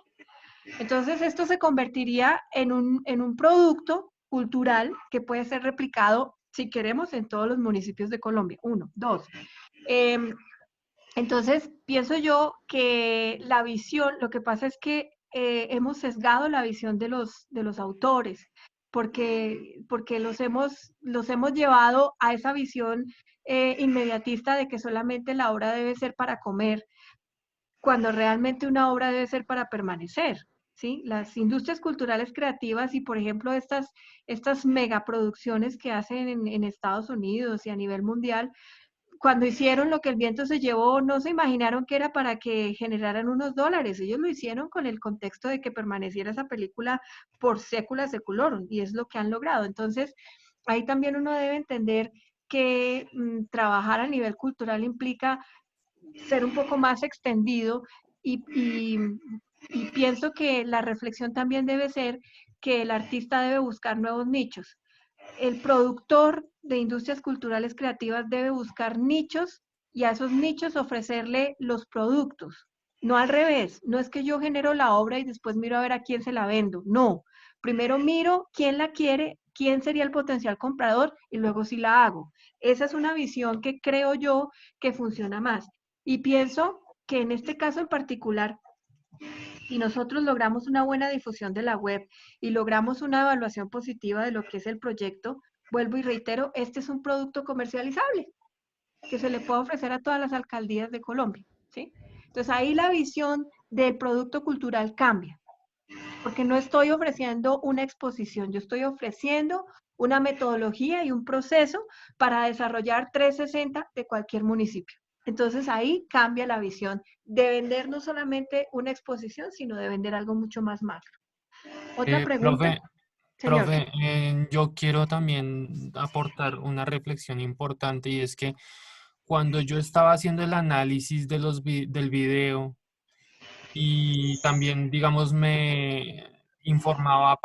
[SPEAKER 1] Entonces, esto se convertiría en un producto cultural que puede ser replicado, si queremos, en todos los municipios de Colombia. Uno. Dos. Entonces, pienso yo que la visión, lo que pasa es que hemos sesgado la visión de los autores, porque los hemos llevado a esa visión inmediatista de que solamente la obra debe ser para comer, cuando realmente una obra debe ser para permanecer. ¿Sí? Las industrias culturales creativas y, por ejemplo, estas megaproducciones que hacen en Estados Unidos y a nivel mundial, cuando hicieron Lo que el viento se llevó, no se imaginaron que era para que generaran unos dólares. Ellos lo hicieron con el contexto de que permaneciera esa película por sécula seculorum, y es lo que han logrado. Entonces, ahí también uno debe entender que trabajar a nivel cultural implica ser un poco más extendido y pienso que la reflexión también debe ser que el artista debe buscar nuevos nichos. El productor de industrias culturales creativas debe buscar nichos y a esos nichos ofrecerle los productos. No al revés, no es que yo genero la obra y después miro a ver a quién se la vendo. No, primero miro quién la quiere, quién sería el potencial comprador y luego sí la hago. Esa es una visión que creo yo que funciona más. Y pienso que en este caso en particular, si nosotros logramos una buena difusión de la web y logramos una evaluación positiva de lo que es el proyecto, vuelvo y reitero, este es un producto comercializable que se le puede ofrecer a todas las alcaldías de Colombia, ¿sí? Entonces ahí la visión del producto cultural cambia, porque no estoy ofreciendo una exposición, yo estoy ofreciendo una metodología y un proceso para desarrollar 360 de cualquier municipio. Entonces ahí cambia la visión de vender no solamente una exposición, sino de vender algo mucho más macro. Otra pregunta,
[SPEAKER 3] Profe,
[SPEAKER 1] señor.
[SPEAKER 3] profe, yo quiero también aportar una reflexión importante y es que cuando yo estaba haciendo el análisis de del video y también, digamos, me informaba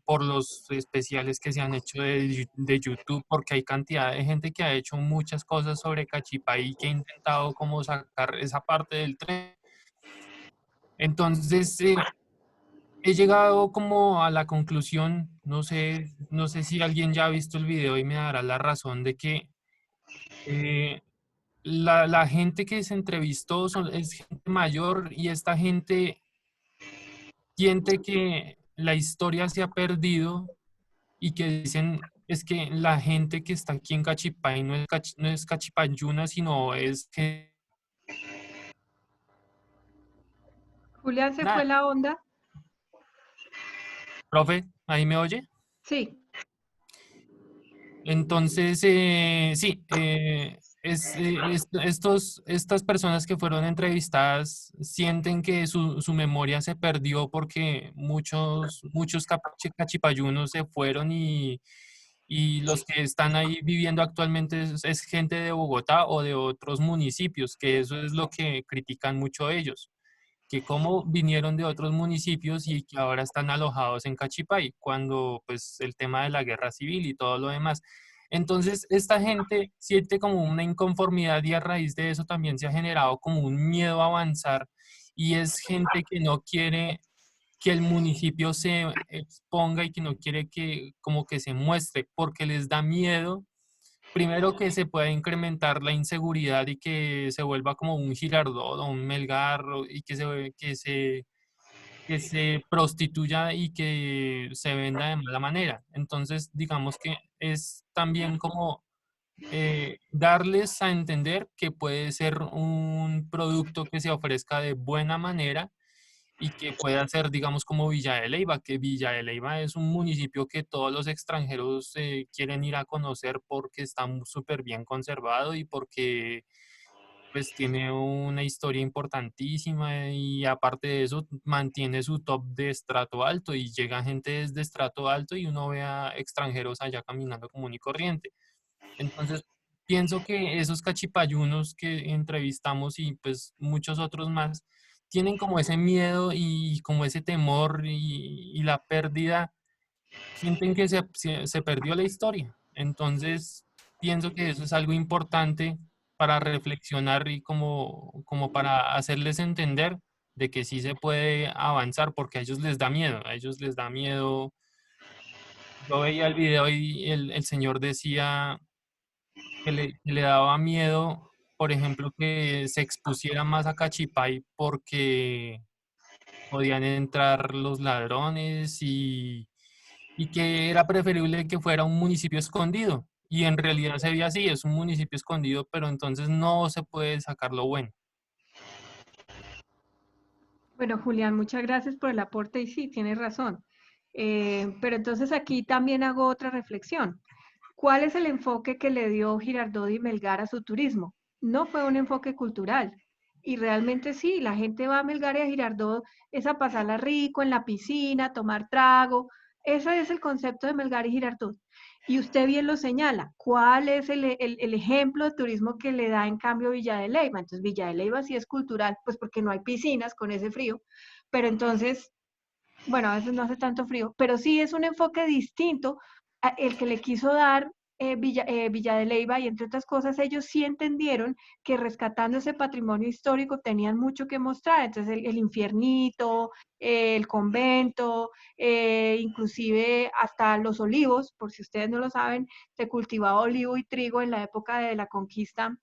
[SPEAKER 3] por los especiales que se han hecho de YouTube, porque hay cantidad de gente que ha hecho muchas cosas sobre Cachipay y que ha intentado como sacar esa parte del tren. Entonces, he llegado como a la conclusión, no sé si alguien ya ha visto el video y me dará la razón de que eh, la gente que se entrevistó es gente mayor y esta gente siente que la historia se ha perdido y que dicen es que la gente que está aquí en Cachipay no es cachipayuna, sino es que...
[SPEAKER 1] Julián, ¿se fue
[SPEAKER 3] Nada,
[SPEAKER 1] la onda?
[SPEAKER 3] profe, ¿ahí me oye?
[SPEAKER 1] Sí.
[SPEAKER 3] Entonces, sí, estas personas que fueron entrevistadas sienten que su memoria se perdió porque muchos cachipayunos se fueron y los que están ahí viviendo actualmente es gente de Bogotá o de otros municipios, que eso es lo que critican mucho ellos, que cómo vinieron de otros municipios y que ahora están alojados en Cachipay, cuando pues el tema de la guerra civil y todo lo demás. Entonces, esta gente siente como una inconformidad y a raíz de eso también se ha generado como un miedo a avanzar y es gente que no quiere que el municipio se exponga y que no quiere que como que se muestre porque les da miedo. Primero que se pueda incrementar la inseguridad y que se vuelva como un Girardot o un Melgar y que se prostituya y que se venda de mala manera. Entonces, digamos que es también como darles a entender que puede ser un producto que se ofrezca de buena manera y que pueda ser, digamos, como Villa de Leyva, que Villa de Leyva es un municipio que todos los extranjeros quieren ir a conocer porque está súper bien conservado y porque pues tiene una historia importantísima y aparte de eso mantiene su top de estrato alto y llega gente desde estrato alto y uno ve a extranjeros allá caminando común y corriente. Entonces, pienso que esos cachipayunos que entrevistamos y pues muchos otros más tienen como ese miedo y como ese temor y la pérdida, sienten que se perdió la historia. Entonces, pienso que eso es algo importante para reflexionar y como para hacerles entender de que sí se puede avanzar porque a ellos les da miedo, a ellos les da miedo Yo veía el video y el señor decía que le daba miedo, por ejemplo, que se expusiera más a Cachipay porque podían entrar los ladrones y que era preferible que fuera un municipio escondido. Y en realidad se ve así, es un municipio escondido, pero entonces no se puede sacar lo bueno.
[SPEAKER 1] Bueno, Julián, muchas gracias por el aporte y sí, tienes razón. Pero entonces aquí también hago otra reflexión. ¿Cuál es el enfoque que le dio Girardot y Melgar a su turismo? No fue un enfoque cultural. Y realmente sí, la gente va a Melgar y a Girardot es a pasarla rico en la piscina, a tomar trago. Ese es el concepto de Melgar y Girardot. Y usted bien lo señala. ¿Cuál es el ejemplo de turismo que le da en cambio Villa de Leyva? Entonces Villa de Leyva sí es cultural, pues porque no hay piscinas con ese frío, pero entonces bueno, a veces no hace tanto frío, pero sí es un enfoque distinto el que le quiso dar Villa de Leyva y entre otras cosas ellos sí entendieron que rescatando ese patrimonio histórico tenían mucho que mostrar, entonces el infiernito, el convento, inclusive hasta los olivos, por si ustedes no lo saben, se cultivaba olivo y trigo en la época de la conquista,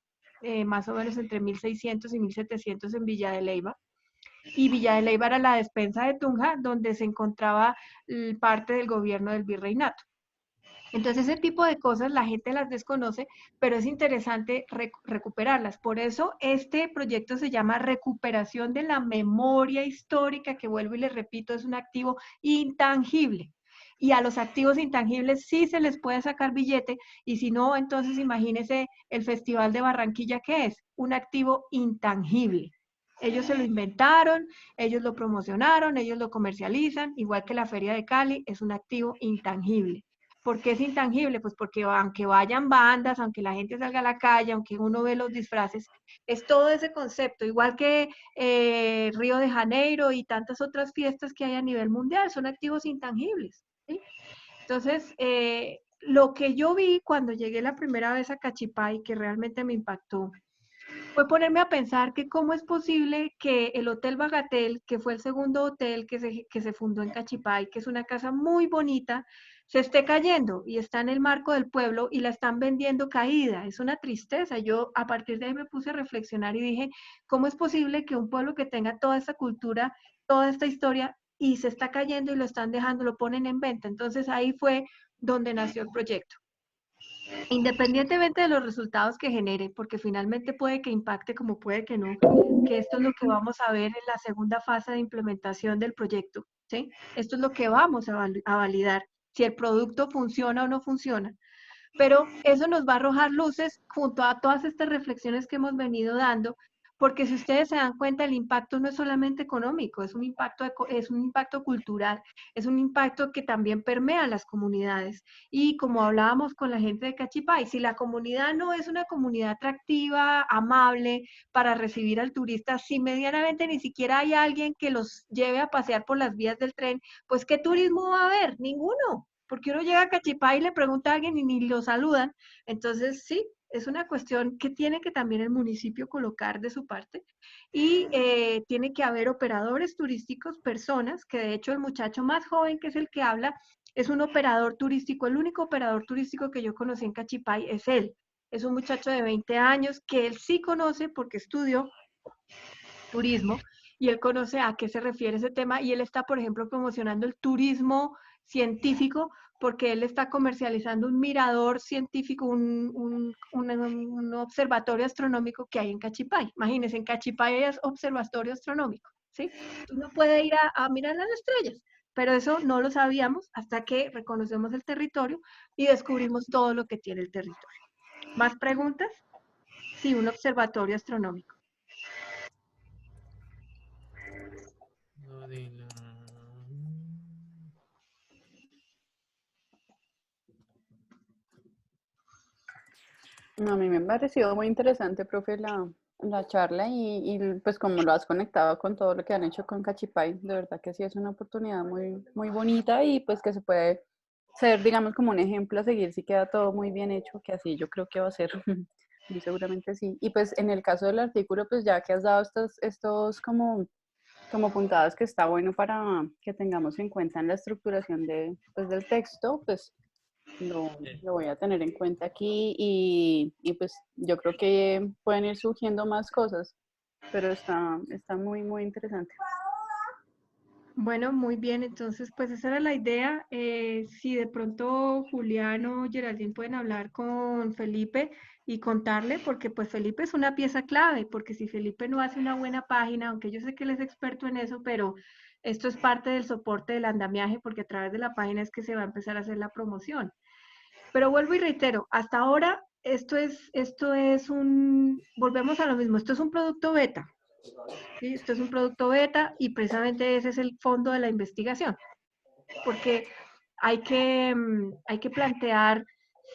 [SPEAKER 1] más o menos entre 1600 y 1700 en Villa de Leyva y Villa de Leyva era la despensa de Tunja, donde se encontraba parte del gobierno del virreinato. Entonces, ese tipo de cosas la gente las desconoce, pero es interesante recuperarlas. Por eso, este proyecto se llama Recuperación de la Memoria Histórica, que vuelvo y les repito, es un activo intangible. Y a los activos intangibles sí se les puede sacar billete, y si no, entonces imagínense el Festival de Barranquilla, que es un activo intangible. Ellos se lo inventaron, ellos lo promocionaron, ellos lo comercializan, igual que la Feria de Cali, es un activo intangible. ¿Por qué es intangible? Pues porque aunque vayan bandas, aunque la gente salga a la calle, aunque uno ve los disfraces, es todo ese concepto, igual que Río de Janeiro y tantas otras fiestas que hay a nivel mundial, son activos intangibles. ¿Sí? Entonces, lo que yo vi cuando llegué la primera vez a Cachipay, que realmente me impactó, fue ponerme a pensar que cómo es posible que el Hotel Bagatel, que fue el segundo hotel que se fundó en Cachipay, que es una casa muy bonita, se esté cayendo y está en el marco del pueblo y la están vendiendo caída. Es una tristeza. Yo a partir de ahí me puse a reflexionar y dije, ¿cómo es posible que un pueblo que tenga toda esta cultura, toda esta historia y se está cayendo y lo están dejando, lo ponen en venta? Entonces ahí fue donde nació el proyecto. Independientemente de los resultados que genere, porque finalmente puede que impacte como puede que no, que esto es lo que vamos a ver en la segunda fase de implementación del proyecto, ¿sí? Esto es lo que vamos a validar, si el producto funciona o no funciona. Pero eso nos va a arrojar luces junto a todas estas reflexiones que hemos venido dando, porque si ustedes se dan cuenta, el impacto no es solamente económico, es un impacto cultural, es un impacto que también permea a las comunidades. Y como hablábamos con la gente de Cachipay, si la comunidad no es una comunidad atractiva, amable para recibir al turista, si medianamente ni siquiera hay alguien que los lleve a pasear por las vías del tren, pues ¿qué turismo va a haber? Ninguno, porque uno llega a Cachipay y le pregunta a alguien y ni lo saludan. Entonces, sí, es una cuestión que tiene que también el municipio colocar de su parte y tiene que haber operadores turísticos, personas, que de hecho el muchacho más joven que es el que habla es un operador turístico, el único operador turístico que yo conocí en Cachipay es él. Es un muchacho de 20 años que él sí conoce porque estudió turismo y él conoce a qué se refiere ese tema y él está, por ejemplo, promocionando el turismo científico porque él está comercializando un mirador científico, un observatorio astronómico que hay en Cachipay. Imagínense, en Cachipay hay observatorio astronómico, ¿sí? Uno puede ir a mirar las estrellas, pero eso no lo sabíamos hasta que reconocemos el territorio y descubrimos todo lo que tiene el territorio. ¿Más preguntas? Sí, un observatorio astronómico.
[SPEAKER 3] Lo de la-
[SPEAKER 2] No, a mí me ha parecido muy interesante, profe, la charla y pues como lo has conectado con todo lo que han hecho con Cachipay, de verdad que sí es una oportunidad muy, muy bonita y pues que se puede ser, digamos, como un ejemplo a seguir si queda todo muy bien hecho, que así yo creo que va a ser, muy seguramente sí. Y pues en el caso del artículo, pues ya que has dado estos como como puntadas que está bueno para que tengamos en cuenta en la estructuración pues, del texto, pues lo voy a tener en cuenta aquí y pues yo creo que pueden ir surgiendo más cosas, pero está muy, muy interesante.
[SPEAKER 1] Bueno, muy bien, entonces pues esa era la idea. Si de pronto Julián o Geraldine pueden hablar con Felipe y contarle, porque pues Felipe es una pieza clave, porque si Felipe no hace una buena página, aunque yo sé que él es experto en eso, pero esto es parte del soporte del andamiaje, porque a través de la página es que se va a empezar a hacer la promoción. Pero vuelvo y reitero, hasta ahora volvemos a lo mismo, esto es un producto beta. ¿Sí? Esto es un producto beta y precisamente ese es el fondo de la investigación, porque hay que plantear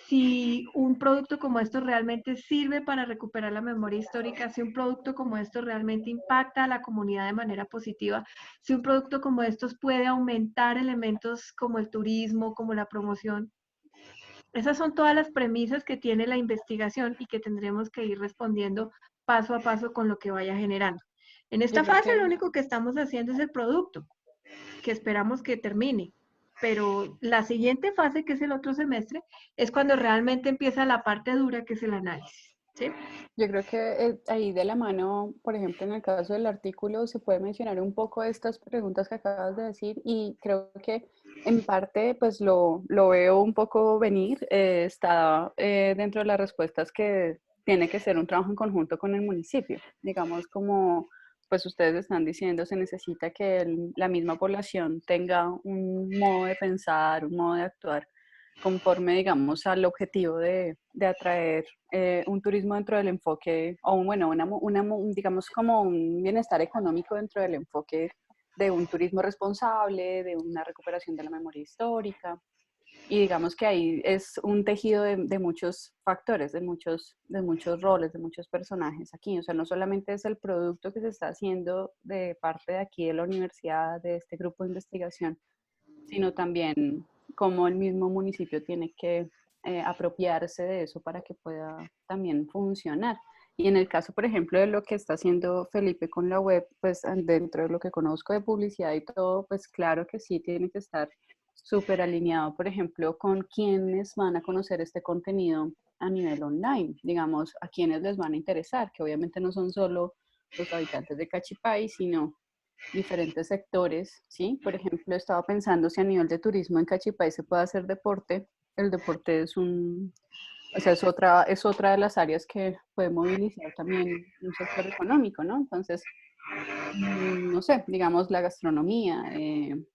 [SPEAKER 1] si un producto como esto realmente sirve para recuperar la memoria histórica, si un producto como esto realmente impacta a la comunidad de manera positiva, si un producto como estos puede aumentar elementos como el turismo, como la promoción. Esas son todas las premisas que tiene la investigación y que tendremos que ir respondiendo paso a paso con lo que vaya generando. En
[SPEAKER 2] Yo
[SPEAKER 1] esta
[SPEAKER 2] creo
[SPEAKER 1] fase
[SPEAKER 2] que
[SPEAKER 1] lo único que estamos haciendo es el producto, que esperamos que termine. Pero la siguiente fase, que es el otro semestre, es cuando realmente empieza la parte dura, que es el análisis. ¿Sí?
[SPEAKER 2] Yo creo que ahí de la mano, por ejemplo, en el caso del artículo, se puede mencionar un poco estas preguntas que acabas de decir y creo que en parte pues lo veo un poco venir, está dentro de las respuestas que tiene que ser un trabajo en conjunto con el municipio. Digamos, como pues ustedes están diciendo, se necesita que la misma población tenga un modo de pensar, un modo de actuar conforme, digamos, al objetivo de atraer un turismo dentro del enfoque, o bueno, digamos como un bienestar económico dentro del enfoque de un turismo responsable, de una recuperación de la memoria histórica. Y digamos que ahí es un tejido de muchos factores, de muchos roles, de muchos personajes aquí. O sea, no solamente es el producto que se está haciendo de parte de aquí de la universidad, de este grupo de investigación, sino también cómo el mismo municipio tiene que apropiarse de eso para que pueda también funcionar. Y en el caso, por ejemplo, de lo que está haciendo Felipe con la web, pues dentro de lo que conozco de publicidad y todo, pues claro que sí tiene que estar súper alineado, por ejemplo, con quienes van a conocer este contenido a nivel online, digamos, a quienes les van a interesar, que obviamente no son solo los habitantes de Cachipay, sino diferentes sectores, ¿sí? Por ejemplo, estaba pensando si a nivel de turismo en Cachipay se puede hacer deporte. El deporte o sea, es otra de las áreas que puede movilizar también un sector económico, ¿no? Entonces, no sé, digamos la gastronomía,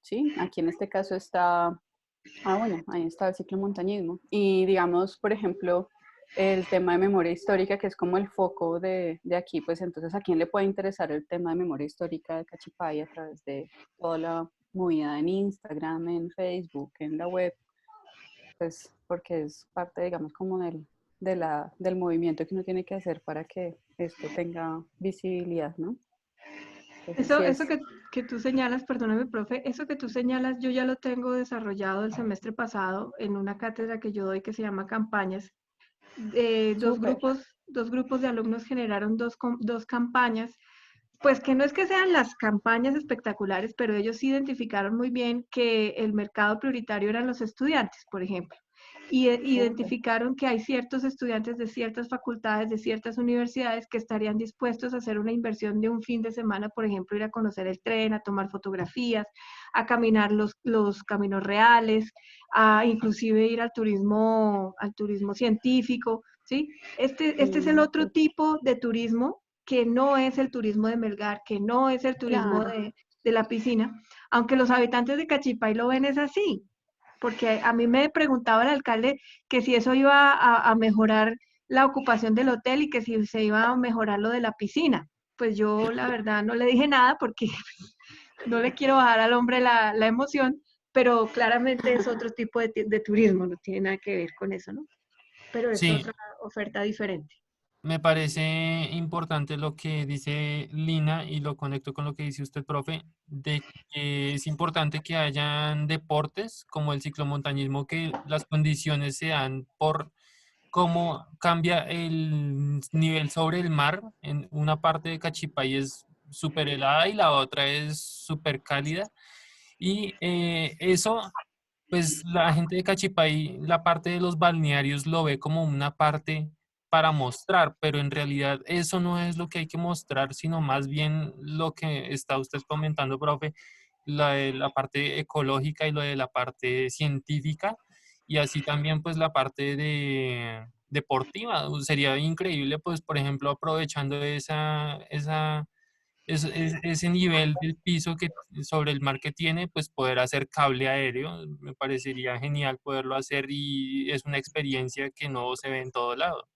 [SPEAKER 2] ¿sí? Aquí en este caso está, bueno, ahí está el ciclomontañismo. Y digamos, por ejemplo, el tema de memoria histórica, que es como el foco de aquí, pues entonces a quién le puede interesar el tema de memoria histórica de Cachipay a través de toda la movida en Instagram, en Facebook, en la web, pues porque es parte, digamos, como del movimiento que uno tiene que hacer para que esto tenga visibilidad, ¿no? Entonces sí
[SPEAKER 1] Eso
[SPEAKER 2] es
[SPEAKER 1] que tú señalas, perdóname, profe, eso que tú señalas, yo ya lo tengo desarrollado el semestre pasado en una cátedra que yo doy que se llama Campañas.
[SPEAKER 2] súper.
[SPEAKER 1] Dos grupos de alumnos generaron dos campañas, pues que no es que sean las campañas espectaculares, pero ellos sí identificaron muy bien que el mercado prioritario eran los estudiantes, por ejemplo. Y
[SPEAKER 2] Súper.
[SPEAKER 1] identificaron que hay ciertos estudiantes de ciertas facultades, de ciertas universidades que estarían dispuestos a hacer una inversión de un fin de semana, por ejemplo, ir a conocer el tren, a tomar fotografías, a caminar los caminos reales, a inclusive ir al turismo científico, ¿sí? Este es el
[SPEAKER 2] Sí,
[SPEAKER 1] otro tipo de turismo que no es el turismo de Melgar, que no es el turismo
[SPEAKER 2] claro.
[SPEAKER 1] de la piscina, aunque los habitantes de Cachipay lo ven es así, porque a mí me preguntaba el alcalde que si eso iba a mejorar la ocupación del hotel y que si se iba a mejorar lo de la piscina. Pues yo la verdad no le dije nada porque no le quiero bajar al hombre la emoción, pero claramente es otro tipo de turismo, no tiene nada que ver con eso, ¿no? Pero es
[SPEAKER 3] Sí,
[SPEAKER 1] otra oferta diferente.
[SPEAKER 3] me parece importante lo que dice Lina y lo conecto con lo que dice usted, profe, de que es importante que hayan deportes como el ciclomontañismo, que las condiciones se dan por cómo cambia el nivel sobre el mar. En una parte de Cachipay es súper helada y la otra es súper cálida. Y eso, pues la gente de Cachipay, la parte de los balnearios lo ve como una parte para mostrar, pero en realidad eso no es lo que hay que mostrar, sino más bien lo que está usted comentando, profe, la de la parte ecológica y lo de la parte científica, y así también pues la parte de deportiva. Sería increíble, pues, por ejemplo, aprovechando ese nivel del piso que sobre el mar que tiene, pues poder hacer cable aéreo. Me parecería genial poderlo hacer y es una experiencia que no se ve en todo lado.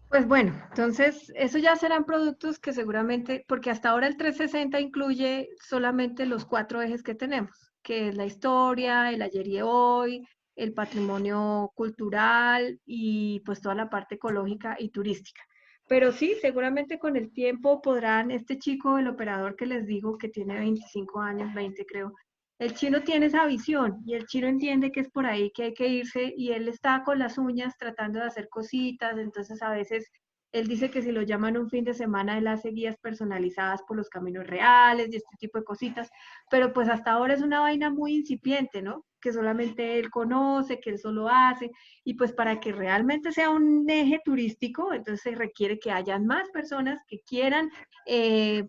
[SPEAKER 1] Pues bueno, entonces eso ya serán productos que seguramente, porque hasta ahora el 360 incluye solamente los 4 ejes que tenemos, que es la historia, el ayer y hoy, el patrimonio cultural y pues toda la parte ecológica y turística. Pero sí, seguramente con el tiempo podrán, este chico, el operador que les digo que tiene 25 años, 20 creo, el chino tiene esa visión y el chino entiende que es por ahí que hay que irse y él está con las uñas tratando de hacer cositas, entonces a veces él dice que si lo llaman un fin de semana, él hace guías personalizadas por los caminos reales y este tipo de cositas, pero pues hasta ahora es una vaina muy incipiente, ¿no? Que solamente él conoce, que él solo hace, y pues para que realmente sea un eje turístico, entonces se requiere que hayan más personas que quieran,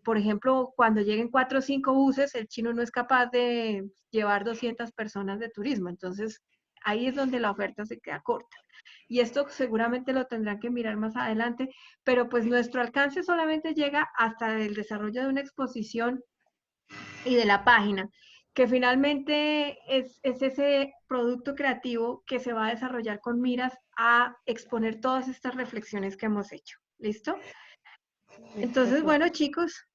[SPEAKER 1] por ejemplo, cuando lleguen 4 o 5 buses, el chino no es capaz de llevar 200 personas de turismo, entonces ahí es donde la oferta se queda corta. Y esto seguramente lo tendrán que mirar más adelante, pero pues nuestro alcance solamente llega hasta el desarrollo de una exposición y de la página, que finalmente es ese producto creativo que se va a desarrollar con miras a exponer todas estas reflexiones que hemos hecho. ¿Listo?
[SPEAKER 2] Listo,
[SPEAKER 1] Entonces,
[SPEAKER 2] profe.
[SPEAKER 1] bueno, chicos,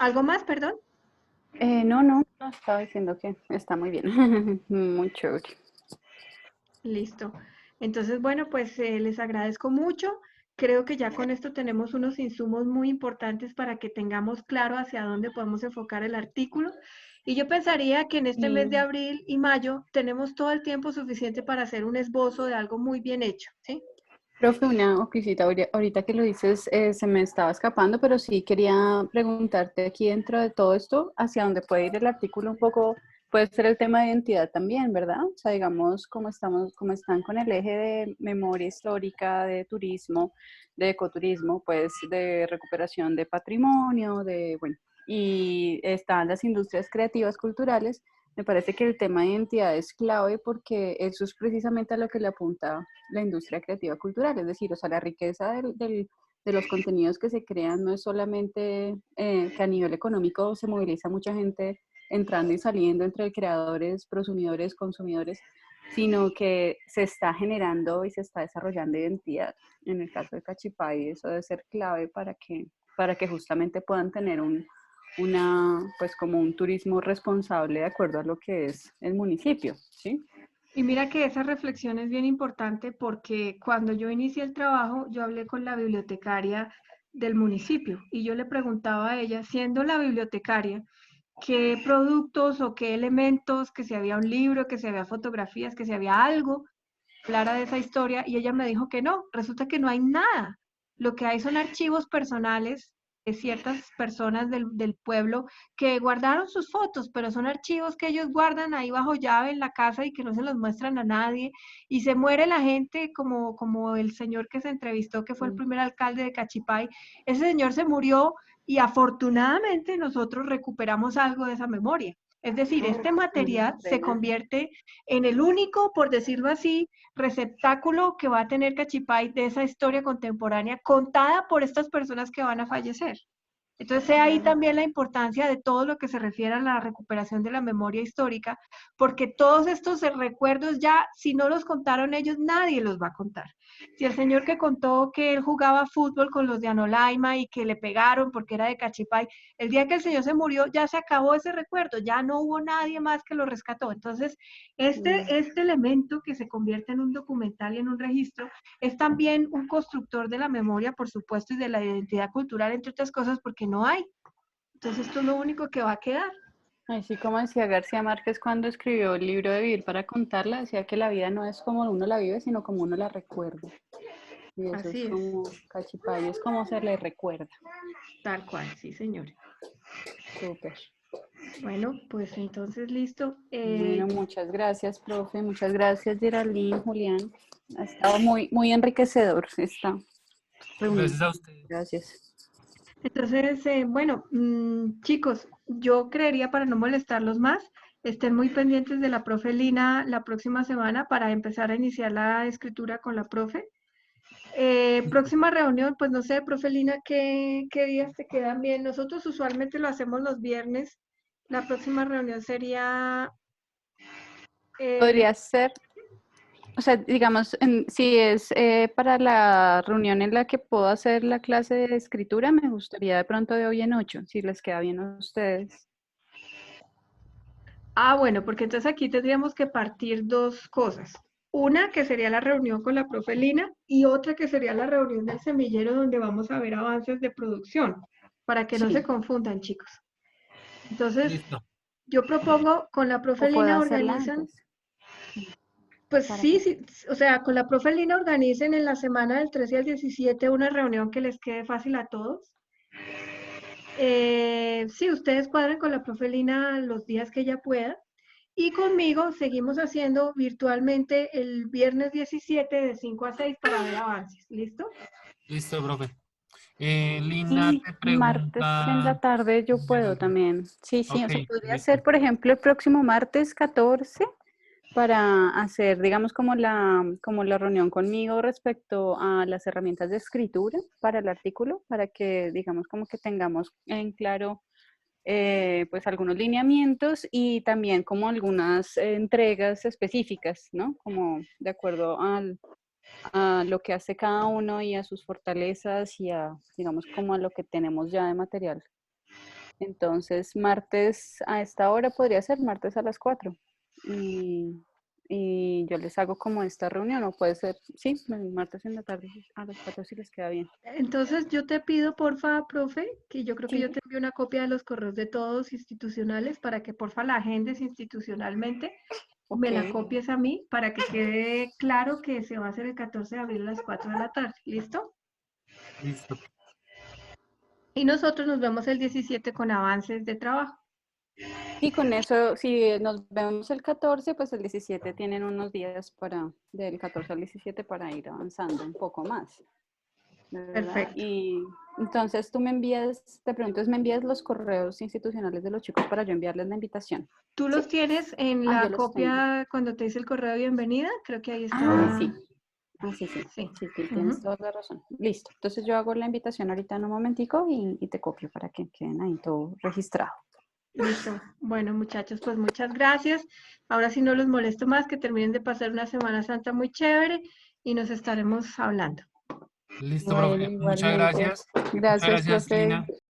[SPEAKER 1] ¿algo más, perdón?
[SPEAKER 2] No, estaba diciendo que está muy bien, muy chévere.
[SPEAKER 1] Listo. Entonces, bueno, pues les agradezco mucho. Creo que ya con esto tenemos unos insumos muy importantes para que tengamos claro hacia dónde podemos enfocar el artículo. Y yo pensaría que en este mes de
[SPEAKER 2] Y,
[SPEAKER 1] abril y mayo tenemos todo el tiempo suficiente para hacer un esbozo de algo muy bien hecho, ¿sí?
[SPEAKER 2] profe, una cosita, ahorita que lo dices, se me estaba escapando, pero sí quería preguntarte aquí dentro de todo esto, hacia dónde puede ir el artículo un poco, puede ser el tema de identidad también, ¿verdad? O sea, digamos, como están con el eje de memoria histórica, de turismo, de ecoturismo, pues de recuperación de patrimonio, bueno, y están las industrias creativas culturales. Me parece que el tema de identidad es clave porque eso es precisamente a lo que le apunta la industria creativa cultural, es decir, o sea, la riqueza de los contenidos que se crean no es solamente que a nivel económico se moviliza mucha gente entrando y saliendo entre creadores, prosumidores, consumidores, sino que se está generando y se está desarrollando identidad. En el caso de Cachipay, eso debe ser clave para que justamente puedan tener pues como un turismo responsable de acuerdo a lo que es el municipio, ¿sí?
[SPEAKER 1] Y mira que esa reflexión es bien importante porque cuando yo inicié el trabajo, yo hablé con la bibliotecaria del municipio y yo le preguntaba a ella, siendo la bibliotecaria, qué productos o qué elementos, que si había un libro, que si había fotografías, que si había algo, hablara de esa historia y ella me dijo que no, resulta que no hay nada. Lo que hay son archivos personales de ciertas personas del pueblo que guardaron sus fotos, pero son archivos que ellos guardan ahí bajo llave en la casa y que no se los muestran a nadie. Y se muere la gente como el señor que se entrevistó, que fue el
[SPEAKER 2] Mm.
[SPEAKER 1] primer alcalde de Cachipay. Ese señor se murió y afortunadamente nosotros recuperamos algo de esa memoria. Es decir,
[SPEAKER 2] Oh,
[SPEAKER 1] este material
[SPEAKER 2] qué
[SPEAKER 1] se
[SPEAKER 2] pena.
[SPEAKER 1] convierte en el único, por decirlo así, receptáculo que va a tener Cachipay de esa historia contemporánea contada por estas personas que van a fallecer. Entonces, ahí
[SPEAKER 2] Claro.
[SPEAKER 1] también la importancia de todo lo que se refiere a la recuperación de la memoria histórica, porque todos estos recuerdos ya, si no los contaron ellos, nadie los va a contar. Si el señor que contó que él jugaba fútbol con los de Anolaima y que le pegaron porque era de Cachipay, el día que el señor se murió ya se acabó ese recuerdo, ya no hubo nadie más que lo rescató. Entonces,
[SPEAKER 2] Mm.
[SPEAKER 1] este elemento que se convierte en un documental y en un registro es también un constructor de la memoria, por supuesto, y de la identidad cultural, entre otras cosas, porque no hay. Entonces, esto es lo único que va a quedar.
[SPEAKER 2] Así como decía García Márquez cuando escribió el libro de Vivir para contarla, decía que la vida no es como uno la vive, sino como uno la recuerda. Y eso
[SPEAKER 1] Así
[SPEAKER 2] es
[SPEAKER 1] es.
[SPEAKER 2] como Cachipayo, es como se le recuerda.
[SPEAKER 1] Tal cual, sí, señora.
[SPEAKER 2] Súper.
[SPEAKER 1] Bueno, pues entonces listo.
[SPEAKER 2] Bueno, muchas gracias, profe. Muchas gracias, Geraldine, Julián. Ha estado muy, muy enriquecedor esta reunión.
[SPEAKER 3] Gracias a ustedes.
[SPEAKER 2] Gracias.
[SPEAKER 1] Entonces, bueno, chicos, yo creería para no molestarlos más, estén muy pendientes de la profe Lina la próxima semana para empezar a iniciar la escritura con la profe. Próxima reunión, pues no sé, profe Lina, ¿qué días te quedan bien? Nosotros usualmente lo hacemos los viernes. La próxima reunión sería...
[SPEAKER 2] Podría ser, o sea, digamos, si es para la reunión en la que puedo hacer la clase de escritura, me gustaría de pronto de hoy en 8, si les queda bien a ustedes.
[SPEAKER 1] Bueno, porque entonces aquí tendríamos que partir dos cosas. Una que sería la reunión con la profe Lina y otra que sería la reunión del semillero donde vamos a ver avances de producción, para que no se
[SPEAKER 2] Sí,
[SPEAKER 1] confundan, chicos. Entonces,
[SPEAKER 3] Listo.
[SPEAKER 1] yo propongo con la profe
[SPEAKER 2] o puedo
[SPEAKER 1] Lina
[SPEAKER 2] hacerla
[SPEAKER 1] organizan,
[SPEAKER 2] antes.
[SPEAKER 1] pues
[SPEAKER 2] ¿Para
[SPEAKER 1] sí,
[SPEAKER 2] qué?
[SPEAKER 1] sí, o sea, con la profe Lina organicen en la semana del 13 al 17 una reunión que les quede fácil a todos. Sí, ustedes cuadran con la profe Lina los días que ella pueda. Y conmigo seguimos haciendo virtualmente el viernes 17 de 5 a 6 para ver avances. ¿Listo?
[SPEAKER 3] Listo, profe. Lina
[SPEAKER 2] Y
[SPEAKER 3] te
[SPEAKER 2] martes en
[SPEAKER 3] pregunta.
[SPEAKER 2] la tarde yo puedo
[SPEAKER 3] Geraldine.
[SPEAKER 2] también. Sí, sí,
[SPEAKER 3] Ok,
[SPEAKER 2] o sea, podría
[SPEAKER 3] listo.
[SPEAKER 2] ser, por ejemplo, el próximo martes 14 para hacer, digamos, como la reunión conmigo respecto a las herramientas de escritura para el artículo, para que, digamos, como que tengamos en claro, pues, algunos lineamientos y también como algunas entregas específicas, ¿no? Como de acuerdo a lo que hace cada uno y a sus fortalezas y a, digamos, como a lo que tenemos ya de material. Entonces, martes a esta hora podría ser martes a las 4. Y yo les hago como esta reunión, o puede ser, sí, martes en la tarde a las 4 si les queda bien.
[SPEAKER 1] Entonces yo te pido, porfa, profe, que yo creo que yo
[SPEAKER 2] Sí,
[SPEAKER 1] te envío una copia de los correos de todos institucionales para que porfa la agendes institucionalmente, me la
[SPEAKER 2] ok.
[SPEAKER 1] copies a mí para que quede claro que se va a hacer el 14 de abril a las 4 de la tarde. ¿Listo?
[SPEAKER 3] Listo.
[SPEAKER 1] Y nosotros nos vemos el 17 con avances de trabajo.
[SPEAKER 2] Y con eso, si nos vemos el 14, pues el 17 tienen unos días del 14 al 17 para ir avanzando un poco más. ¿Verdad?
[SPEAKER 1] Perfecto.
[SPEAKER 2] Y entonces tú me envías, te pregunto, ¿me envías los correos institucionales de los chicos para yo enviarles la invitación?
[SPEAKER 1] ¿Tú
[SPEAKER 2] ¿Sí?
[SPEAKER 1] los tienes en
[SPEAKER 2] Yo
[SPEAKER 1] la
[SPEAKER 2] los tengo.
[SPEAKER 1] copia cuando te dice el correo de bienvenida? Creo que ahí
[SPEAKER 2] Sí.
[SPEAKER 1] está.
[SPEAKER 2] Sí, sí.
[SPEAKER 1] Sí.
[SPEAKER 2] Sí, sí, tienes
[SPEAKER 1] Ujú.
[SPEAKER 2] toda la razón. Listo. Entonces yo hago la invitación ahorita en un momentico y te copio para que queden ahí todo registrado.
[SPEAKER 1] Listo. Bueno, muchachos, pues muchas gracias. Ahora sí no los molesto más, que terminen de pasar una Semana Santa muy chévere y nos estaremos hablando.
[SPEAKER 3] Listo,
[SPEAKER 2] Bueno,
[SPEAKER 3] profe. Muchas
[SPEAKER 2] igualmente.
[SPEAKER 3] gracias. Muchas
[SPEAKER 2] Gracias,
[SPEAKER 3] gracias,
[SPEAKER 2] profe.
[SPEAKER 3] Lina.